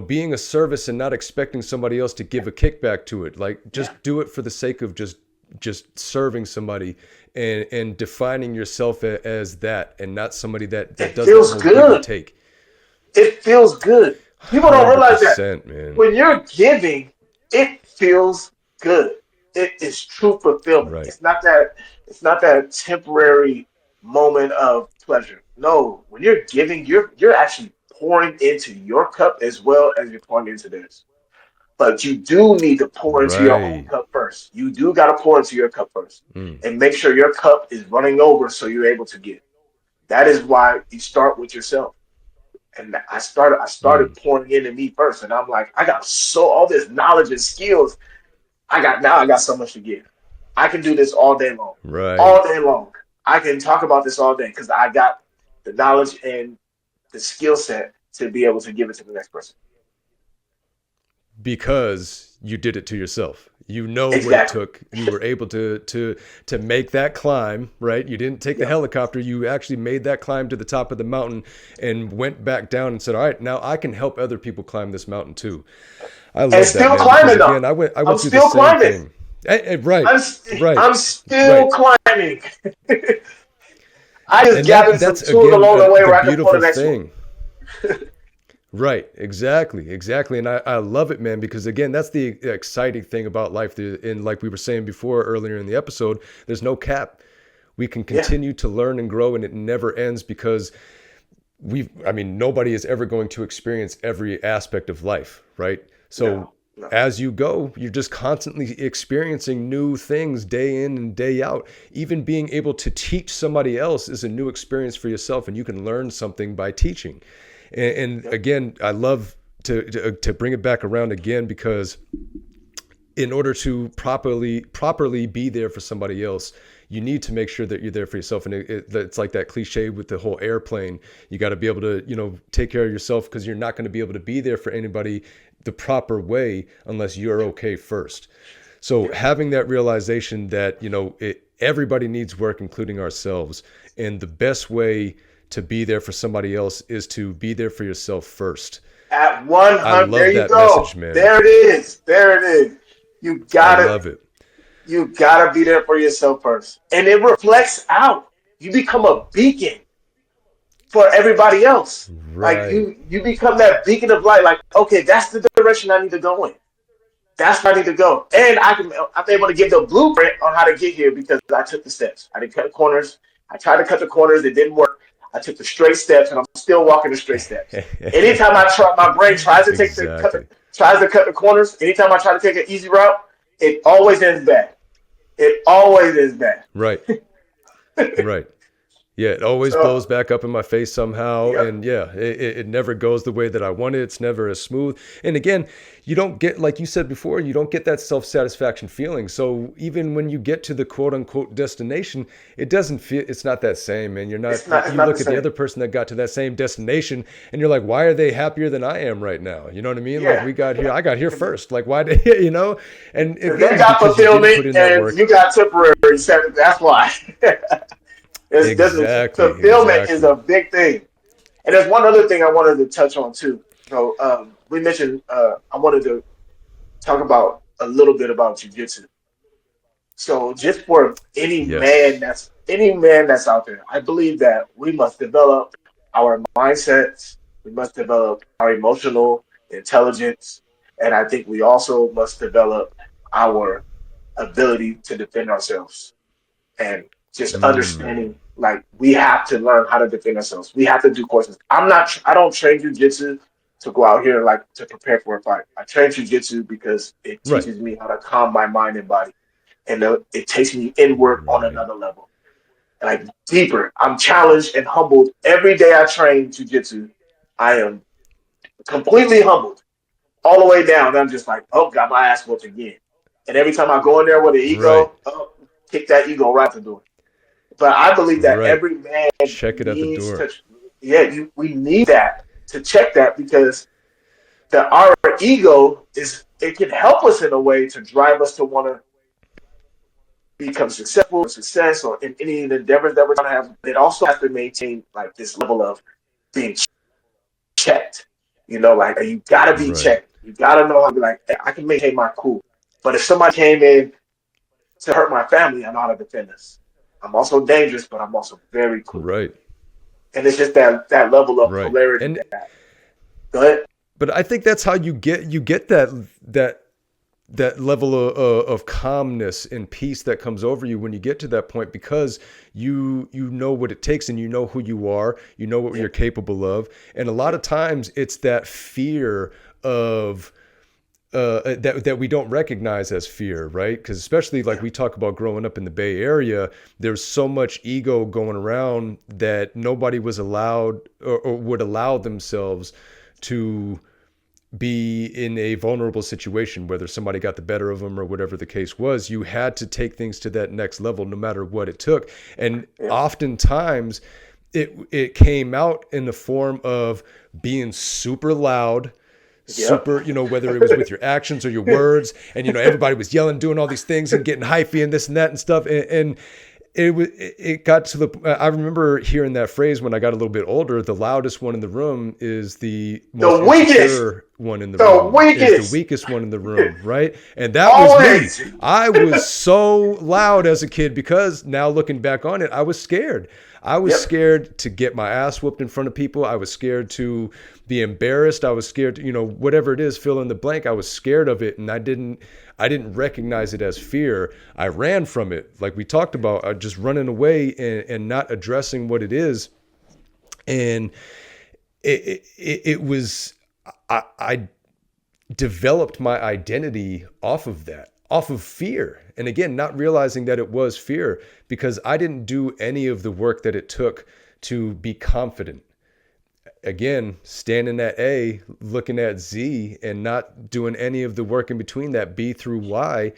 Being a service and not expecting somebody else to give a kickback to it. Like, yeah, just do it for the sake of just serving somebody, and defining yourself as that, and not somebody that it does that feels whole give and good. take. It feels good. People don't realize that 100%, man. when you're giving, it feels good. It is true fulfillment. Right. It's not that temporary moment of pleasure. No, when you're giving, you're actually pouring into your cup as well as you're pouring into theirs. But you do need to pour into your own Right. cup first. You do got to pour into your cup first Mm. and make sure your cup is running over so you're able to give. That is why you start with yourself. And I started Mm. pouring into me first. And I'm like, I got all this knowledge and skills. I got so much to give. I can do this all day long. Right. All day long. I can talk about this all day because I got the knowledge and the skill set to be able to give it to the next person. Because you did it to yourself. You know what it Exactly. took. You were able to make that climb, right? You didn't take the Yep. helicopter. You actually made that climb to the top of the mountain and went back down and said, "All right, now I can help other people climb this mountain too." I And love that, still man, because climbing though. again, I I'm went through the still same climbing. thing. Right, right, I'm still right. climbing. I just And gathered some that's tools again along the way the where I can pull the beautiful next one. thing. Right, exactly, exactly. And I love it, man, because again, that's the exciting thing about life. And like we were saying before earlier in the episode, there's no cap. We can Yeah. continue to learn and grow, and it never ends because I mean, nobody is ever going to experience every aspect of life, right? So No. No. as you go, you're just constantly experiencing new things day in and day out. Even being able to teach somebody else is a new experience for yourself, and you can learn something by teaching. And Yep. again, I love to bring it back around again because in order to properly be there for somebody else, you need to make sure that you're there for yourself. And it's like that cliche with the whole airplane. You got to be able to, take care of yourself because you're not going to be able to be there for anybody the proper way unless you're okay first. So Yep. having that realization that, everybody needs work, including ourselves. And the best way to be there for somebody else is to be there for yourself first. At I 100, there love you that go. message, man. There it is. There it is. You I gotta, love it. you gotta be there for yourself first, and it reflects out. You become a beacon for everybody else. Like Right. you become that beacon of light. Like, okay, that's the direction I need to go in. That's where I need to go. And I'm able to give the blueprint on how to get here because I took the steps. I didn't cut the corners. I tried to cut the corners. It didn't work. I took the straight steps, and I'm still walking the straight steps. Anytime I try, my brain tries to Exactly. tries to cut the corners. Anytime I try to take an easy route, it always ends bad. It always ends bad. Right. Right. Yeah, it always blows So, back up in my face somehow. yep, And yeah, it never goes the way that I want it. It's never as smooth. And again, you don't get, like you said before, you don't get that self satisfaction feeling. So even when you get to the quote unquote destination, it doesn't feel, it's not that same. And you're not, it's you not the look at the same. other person that got to that same destination and you're like, why are they happier than I am right now? You know what I mean? Like Yeah, we got here, I got here because first. Like why did, And they again, got because you didn't put fulfillment in that and work. you got temporary. That's why. Exactly. Fulfillment is Exactly. a big thing. And there's one other thing I wanted to touch on too. So we mentioned I wanted to talk about a little bit about jujitsu. So just for Yes. any man that's out there, I believe that we must develop our mindsets, we must develop our emotional intelligence, and I think we also must develop our ability to defend ourselves and just Mm. understanding like we have to learn how to defend ourselves. We have to do courses. I don't train jujitsu to go out here and like to prepare for a fight. I train jujitsu because it Right. teaches me how to calm my mind and body, and it takes me inward on Right. another level, like deeper. I'm challenged and humbled every day I train jujitsu. I am completely humbled all the way down. I'm just like, oh, got my ass whooped again. And every time I go in there with an Right. ego, oh, kick that ego right out the door. But I believe that Right. every man Check it at the needs door. to, we need that to check that because our ego is it can help us in a way to drive us to want to become successful, success, or in any endeavors that we're trying to have. It also has to maintain like this level of being checked. You know, like you gotta be Right. checked. You gotta know how to be like, I can maintain my cool. But if somebody came in to hurt my family, I know how to defend this. I'm also dangerous, but I'm also very cool. Right. And it's just that level of Right. polarity And that. Go ahead. but I think that's how you get that that level of calmness and peace that comes over you when you get to that point, because you know what it takes, and you know who you are, you know what you're capable of. And a lot of times it's that fear of that we don't recognize as fear, right? Because especially like we talk about growing up in the Bay Area, there's so much ego going around that nobody was allowed or would allow themselves to be in a vulnerable situation, whether somebody got the better of them or whatever the case was. You had to take things to that next level, no matter what it took. And oftentimes it came out in the form of being super loud, super, whether it was with your actions or your words, and, everybody was yelling, doing all these things and getting hypey and this and that and stuff. And it got to I remember hearing that phrase when I got a little bit older: the loudest one in the room is the most insecure one in the room. Is the weakest one in the room, right? And that was me. I was so loud as a kid, because now looking back on it, I was scared. I was scared to get my ass whooped in front of people. I was scared to be embarrassed. I was scared to, whatever it is, fill in the blank. I was scared of it, and I didn't recognize it as fear. I ran from it, like we talked about, just running away and not addressing what it is. And it was, I developed my identity off of that, off of fear. And again, not realizing that it was fear, because I didn't do any of the work that it took to be confident. Again, standing at A, looking at Z, and not doing any of the work in between that, B through Y.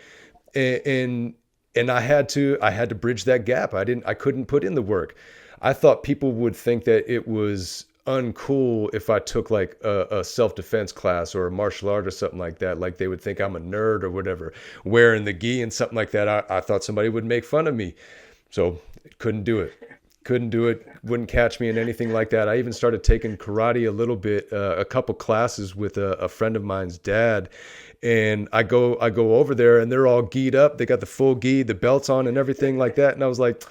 And I had to bridge that gap. I couldn't put in the work. I thought people would think that it was uncool if I took like a self-defense class or a martial art or something like that. Like they would think I'm a nerd or whatever, wearing the gi and something like that. I thought somebody would make fun of me. So couldn't do it. Wouldn't catch me in anything like that. I even started taking karate a little bit, a couple classes with a friend of mine's dad. And I go over there, and they're all gied up. They got the full gi, the belts on and everything like that. And I was like,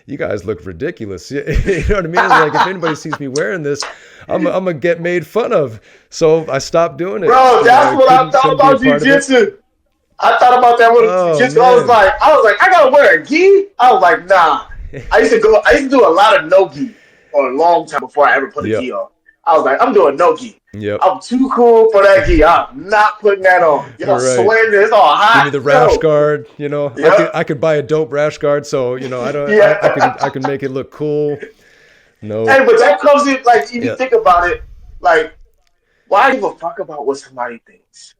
you guys look ridiculous. You know what I mean? It's like, if anybody sees me wearing this, I'm going to get made fun of. So I stopped doing it. Bro, that's what I thought about jiu-jitsu. I thought about that with jiu-jitsu. I was like, I got to wear a gi? I was like, nah. I used to do a lot of no gi for a long time before I ever put a gi on. I was like, I'm doing no gi. I'm too cool for that gi. I'm not putting that on. Sweating, it's all hot. Give me the rash guard. I could buy a dope rash guard, so I can make it look cool. No. Hey, but that comes in, like, if you think about it, like, why give a fuck about what somebody thinks?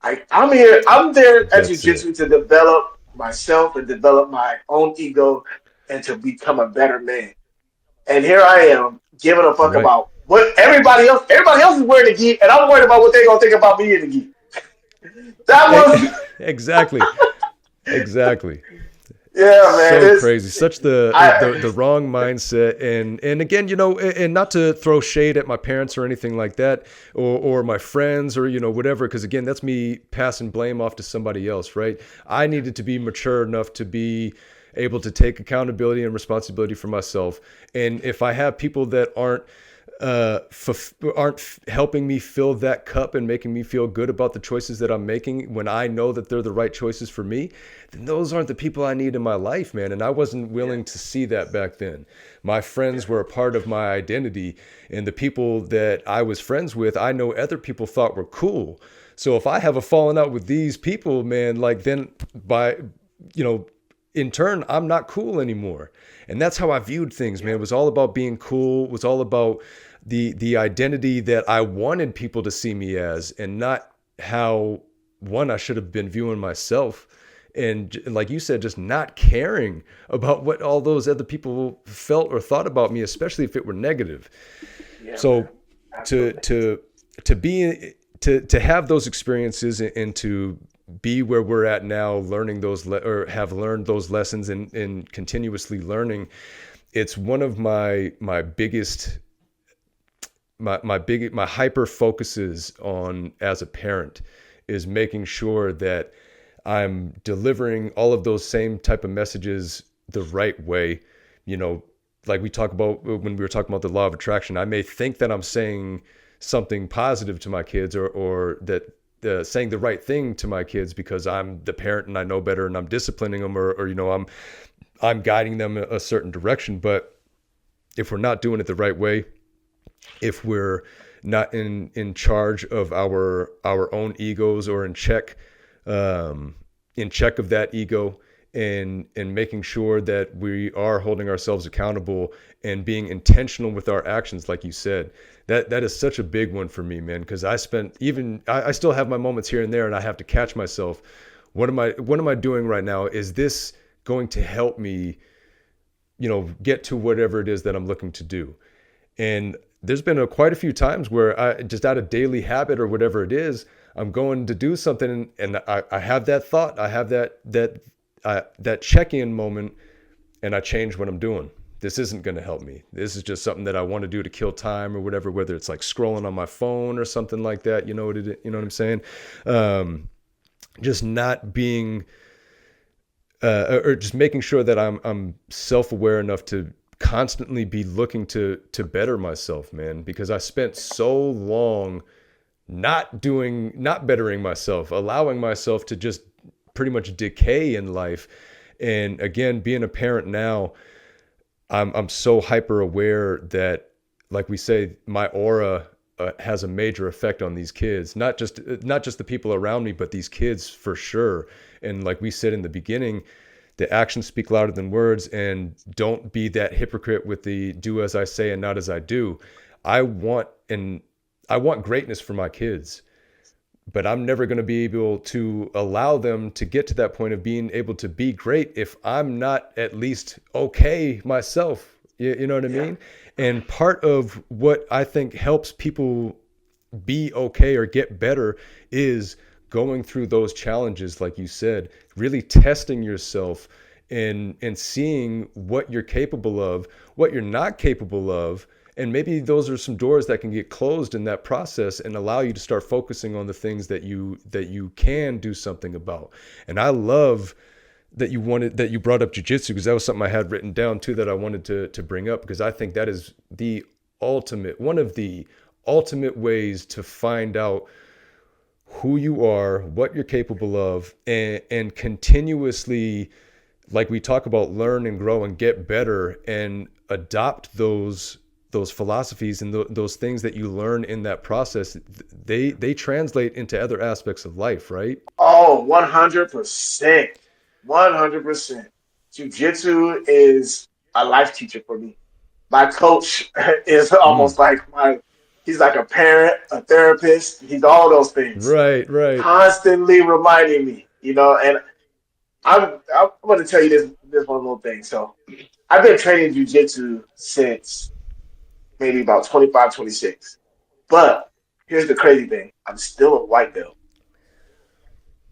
I'm there at jiu-jitsu to develop myself and develop my own ego and to become a better man. And here I am giving a fuck about what everybody else is wearing the gi, and I'm worried about what they're gonna think about me in the gi. That was exactly. Yeah, man. So crazy. Such the wrong mindset. And again, and not to throw shade at my parents or anything like that, or my friends, or, whatever, because again, that's me passing blame off to somebody else, right? I needed to be mature enough to be able to take accountability and responsibility for myself. And if I have people that aren't helping me fill that cup and making me feel good about the choices that I'm making when I know that they're the right choices for me, then those aren't the people I need in my life, man. And I wasn't willing to see that back then. My friends were a part of my identity, and the people that I was friends with, I know other people thought were cool. So if I have a falling out with these people, man, like then in turn, I'm not cool anymore. And that's how I viewed things, man. It was all about being cool. It was all about the identity that I wanted people to see me as, and not how, I should have been viewing myself. And like you said, just not caring about what all those other people felt or thought about me, especially if it were negative. Yeah, so to have those experiences and to be where we're at now, learning those or have learned those lessons and continuously learning, it's one of my biggest, my hyper focuses on as a parent, is making sure that I'm delivering all of those same type of messages the right way. Like we talk about when we were talking about the law of attraction, I may think that I'm saying something positive to my kids, or that saying the right thing to my kids because I'm the parent and I know better and I'm disciplining them, or I'm guiding them a certain direction. But if we're not doing it the right way, if we're not in charge of our own egos, or in check of that ego, and making sure that we are holding ourselves accountable and being intentional with our actions, like you said, that is such a big one for me, man. Because I still have my moments here and there, and I have to catch myself. What am I doing right now? Is this going to help me, get to whatever it is that I'm looking to do? And there's been quite a few times where I just, out of daily habit or whatever it is, I'm going to do something, and I have that thought, I have that check-in moment, and I change what I'm doing. This isn't going to help me. This is just something that I want to do to kill time or whatever, whether it's like scrolling on my phone or something like that. You know what I'm saying? Just not being, or just making sure that I'm self-aware enough to constantly be looking to better myself, man, because I spent so long not bettering myself, allowing myself to just pretty much decay in life. And again, being a parent now, I'm so hyper aware that, like we say, my aura has a major effect on these kids, not just the people around me, but these kids for sure. And like we said in the beginning, the actions speak louder than words, and don't be that hypocrite with the do as I say and not as I do. I want greatness for my kids, but I'm never going to be able to allow them to get to that point of being able to be great if I'm not at least okay myself. You know what I mean? And part of what I think helps people be okay or get better is going through those challenges, like you said, really testing yourself and seeing what you're capable of, what you're not capable of. And maybe those are some doors that can get closed in that process and allow you to start focusing on the things that you can do something about. And I love that you brought up jujitsu, because that was something I had written down too that I wanted to bring up, because I think that is one of the ultimate ways to find out who you are, what you're capable of, and continuously, like we talk about, learn and grow and get better and adopt those philosophies and those things that you learn in that process. They translate into other aspects of life, right? Oh, 100%. 100%. Jiu-jitsu is a life teacher for me. My coach is Mm. almost like he's like a parent, a therapist. He's all those things. Right. Constantly reminding me, and I'm going to tell you this one little thing. So I've been training jiu-jitsu since maybe about 25, 26. But here's the crazy thing. I'm still a white belt.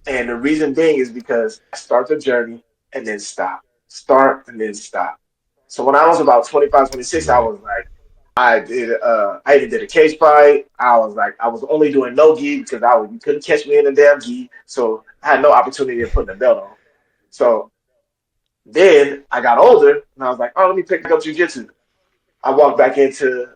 And the reason being is because I start the journey and then stop. Start and then stop. So when I was about 25, 26, I Right. was like, I even did a cage fight. I was only doing no gi because you couldn't catch me in the damn gi. So I had no opportunity of putting the belt on. So then I got older and I was like, oh, let me pick up jujitsu. I walked back into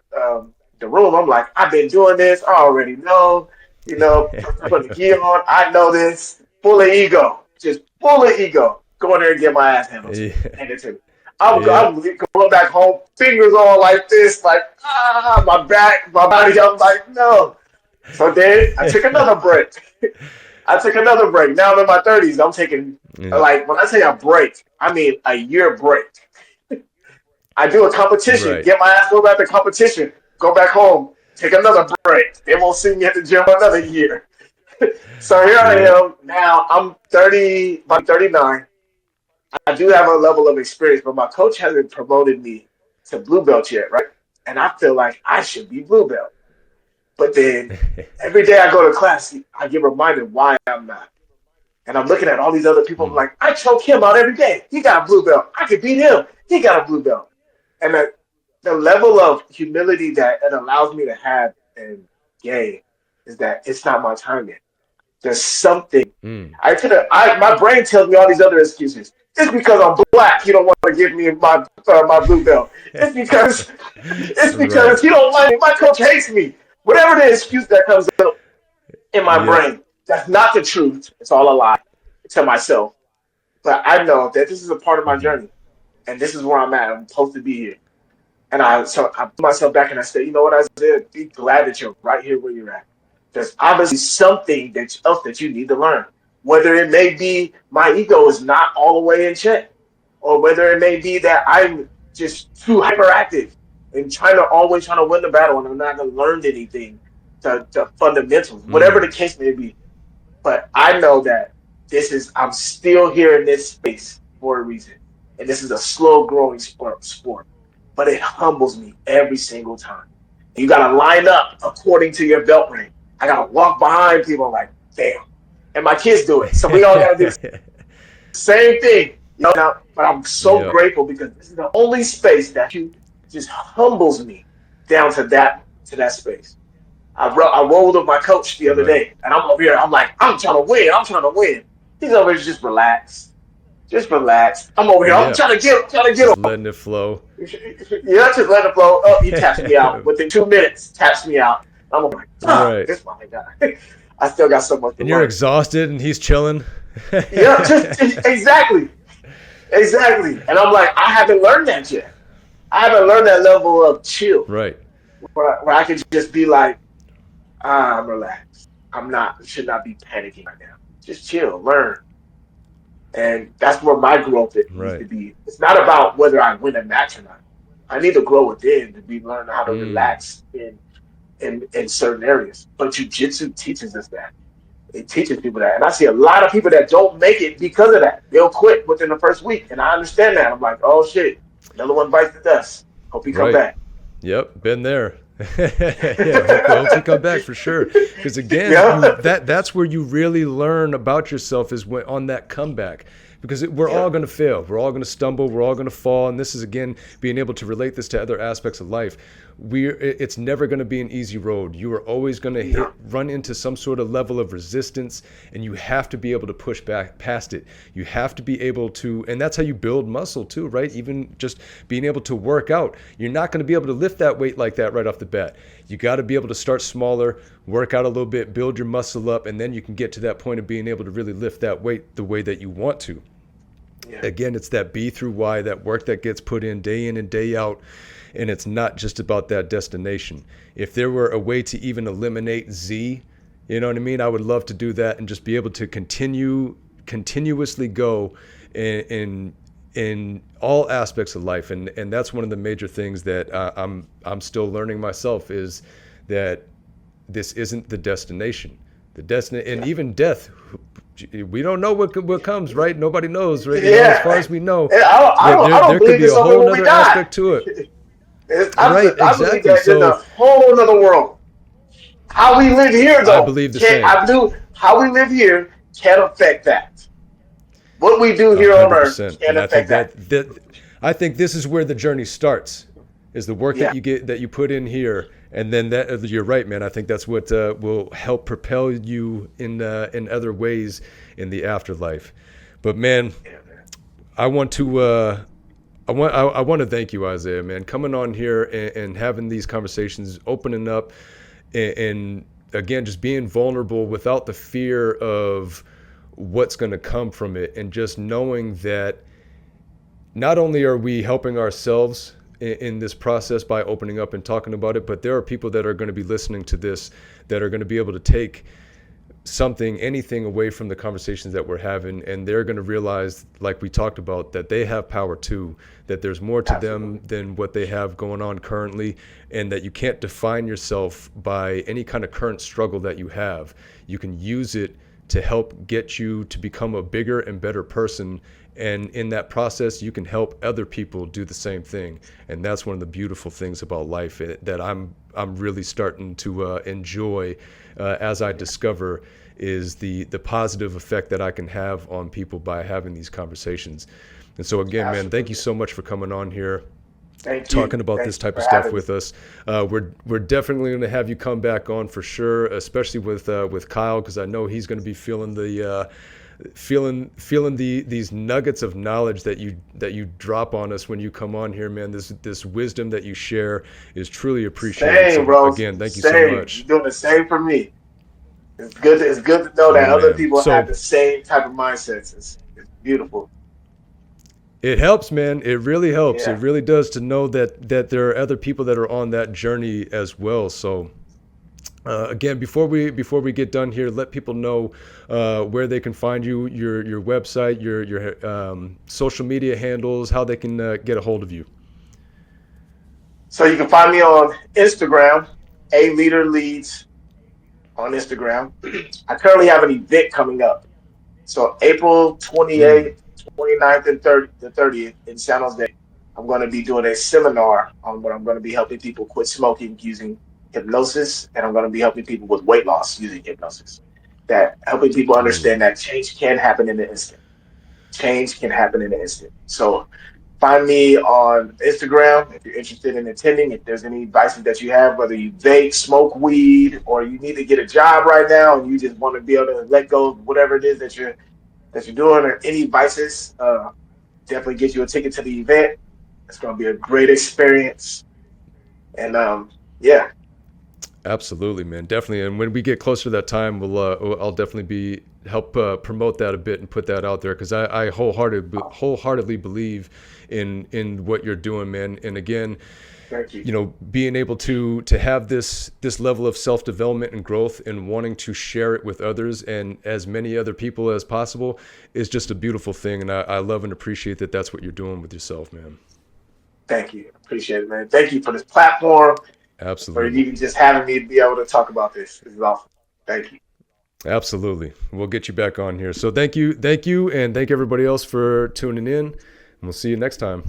the room. I'm like, I've been doing this. I already know. Putting the gi on. I know this. Full of ego. Just full of ego. Go in there and get my ass handled to me. Yeah. Hand it to me. I'm Yeah. going back home, fingers all like this, like, my back, my body. I'm like, no. So then I took another break. I took another break. Now I'm in my 30s. I'm taking, Yeah. like, when I say a break, I mean a year break. I do a competition, Right. get my ass, go back to competition, go back home, take another break. They won't see me at the gym another year. So here I Yeah. am now. I'm 30, about 39. I do have a level of experience, but my coach hasn't promoted me to blue belt yet, right? And I feel like I should be blue belt. But then every day I go to class, I get reminded why I'm not. And I'm looking at all these other people. I'm Mm. like, I choke him out every day. He got a blue belt. I could beat him. He got a blue belt. And the level of humility that it allows me to have in game is that it's not my time yet. There's something. Mm. My brain tells me all these other excuses. It's because I'm black. You don't want to give me my blue belt. It's because Right. you don't like me. My coach hates me. Whatever the excuse that comes up in my Yep. brain. That's not the truth. It's all a lie to myself. But I know that this is a part of my Hmm. journey, and this is where I'm at. I'm supposed to be here. And I put myself back and I said, you know what, Isaiah, be glad that you're right here where you're at. There's obviously something else that you need to learn. Whether it may be my ego is not all the way in check, or whether it may be that I'm just too hyperactive and trying to win the battle and I'm not gonna learn anything to fundamentals, whatever the Mm. case may be. But I know that I'm still here in this space for a reason. And this is a slow growing sport. But it humbles me every single time. You got to line up according to your belt rank. I got to walk behind people like, damn. And my kids do it. So we all got to do the same thing. But I'm so Yep. grateful because this is the only space that you just humbles me down to that space. I rolled with my coach the other Right. day, and I'm over here. I'm like, I'm trying to win. I'm trying to win. He's over here just relax, just relax. I'm over here. I'm Yeah. trying to get Just him. letting it flow. Yeah, just let it flow. Oh, he taps me out within 2 minutes. Taps me out. I'm like, Right. this my guy. I still got so much to And you're learn. exhausted and he's chilling. Yeah, just exactly, exactly. And I'm like, I haven't learned that yet. I haven't learned that level of chill Right. where I can just be like, I'm relaxed. Should not be panicking right now. Just chill, learn. And that's where my growth it needs to Right. be. It's not about whether I win a match or not. I need to grow within to be learn how to Mm. relax in certain areas. But jujitsu teaches us that. It teaches people that. And I see a lot of people that don't make it because of that. They'll quit within the first week. And I understand that. I'm like, oh shit, another one bites the dust. Hope he come Right. back. Yep. Been there. Yeah. Hope you come back for sure. Because again, Yeah. that's where you really learn about yourself is when on that comeback. Because we're Yeah. all going to fail. We're all going to stumble. We're all going to fall. And this is, again, being able to relate this to other aspects of life. It's never going to be an easy road. You are always going to Yeah. run into some sort of level of resistance, and you have to be able to push back past it. You have to be able to, and that's how you build muscle too, right? Even just being able to work out. You're not going to be able to lift that weight like that right off the bat. You got to be able to start smaller, work out a little bit, build your muscle up, and then you can get to that point of being able to really lift that weight the way that you want to. Yeah. Again, it's that B through Y, that work that gets put in and day out. And it's not just about that destination. If there were a way to even eliminate Z, you know what I mean? I would love to do that and just be able to continuously go in all aspects of life. And that's one of the major things that I'm still learning myself is that this isn't the destination. And even death, we don't know what comes, right? Nobody knows, right? Yeah. As far as we know, And I don't there could believe be it's a over whole when we other die. aspect to it. I, Right, I believe exactly. that there's a So whole other world. How we live here, I though, believe the can't. same. I do. How we live here can't affect that. What we do A here on hundred Earth percent. can't And I think affect that. that I think this is where the journey starts, is the work Yeah, that you put in here, and then that you're right, man. I think that's what will help propel you in other ways in the afterlife. But man, yeah, man. I want to. I want to thank you, Isaiah, man, coming on here and having these conversations, opening up, and again, just being vulnerable without the fear of what's going to come from it, and just knowing that not only are we helping ourselves in this process by opening up and talking about it, but there are people that are going to be listening to this that are going to be able to take anything away from the conversations that we're having, and they're going to realize, like we talked about, that they have power too, that there's more to them Absolutely. than what they have going on currently, and that you can't define yourself by any kind of current struggle that you have. You can use it to help get you to become a bigger and better person, and in that process you can help other people do the same thing. And that's one of the beautiful things about life that I'm really starting to enjoy as I discover is the positive effect that I can have on people by having these conversations. And so again, man, thank you Absolutely. so much for coming on here, Thank you. talking about Thank this you type for of stuff having me. with us. We're definitely going to have you come back on for sure, especially with Kyle, because I know he's going to be feeling these nuggets of knowledge that you drop on us when you come on here, man. This wisdom that you share is truly appreciated. Same, So bro. again, thank you so Same. much. You're doing the same for me. It's good to know Oh that other man. people have So the same type of mindsets. It's beautiful. it helps, man. It really helps. It Yeah. really does to know that there are other people that are on that journey as well. So again, before we get done here, let people know where they can find you, your website, your social media handles, how they can get a hold of you. So you can find me on Instagram, A Leader Leads on Instagram. I currently have an event coming up. So April Mm, 28th, 29th, and 30th in San Jose, I'm going to be doing a seminar on what I'm going to be helping people quit smoking using hypnosis, and I'm going to be helping people with weight loss using hypnosis. That helping people ooh, understand that change can happen in an instant. Change can happen in an instant. So find me on Instagram if you're interested in attending. If there's any advices that you have, whether you vape, smoke weed, or you need to get a job right now and you just want to be able to let go of whatever it is that you're doing, or any vices, definitely get you a ticket to the event. It's going to be a great experience. And yeah, absolutely, man, definitely. And when we get closer to that time, I'll definitely be help promote that a bit and put that out there because I wholeheartedly believe in what you're doing, man. And again, thank you. you know, being able to have this level of self-development and growth and wanting to share it with others and as many other people as possible is just a beautiful thing, and I love and appreciate that that's what you're doing with yourself, man. Thank you. Appreciate it, man. Thank you for this platform, for Absolutely. even just having me to be able to talk about this. This is awesome. Thank you. Absolutely, we'll get you back on here. So thank you, and thank everybody else for tuning in, and we'll see you next time.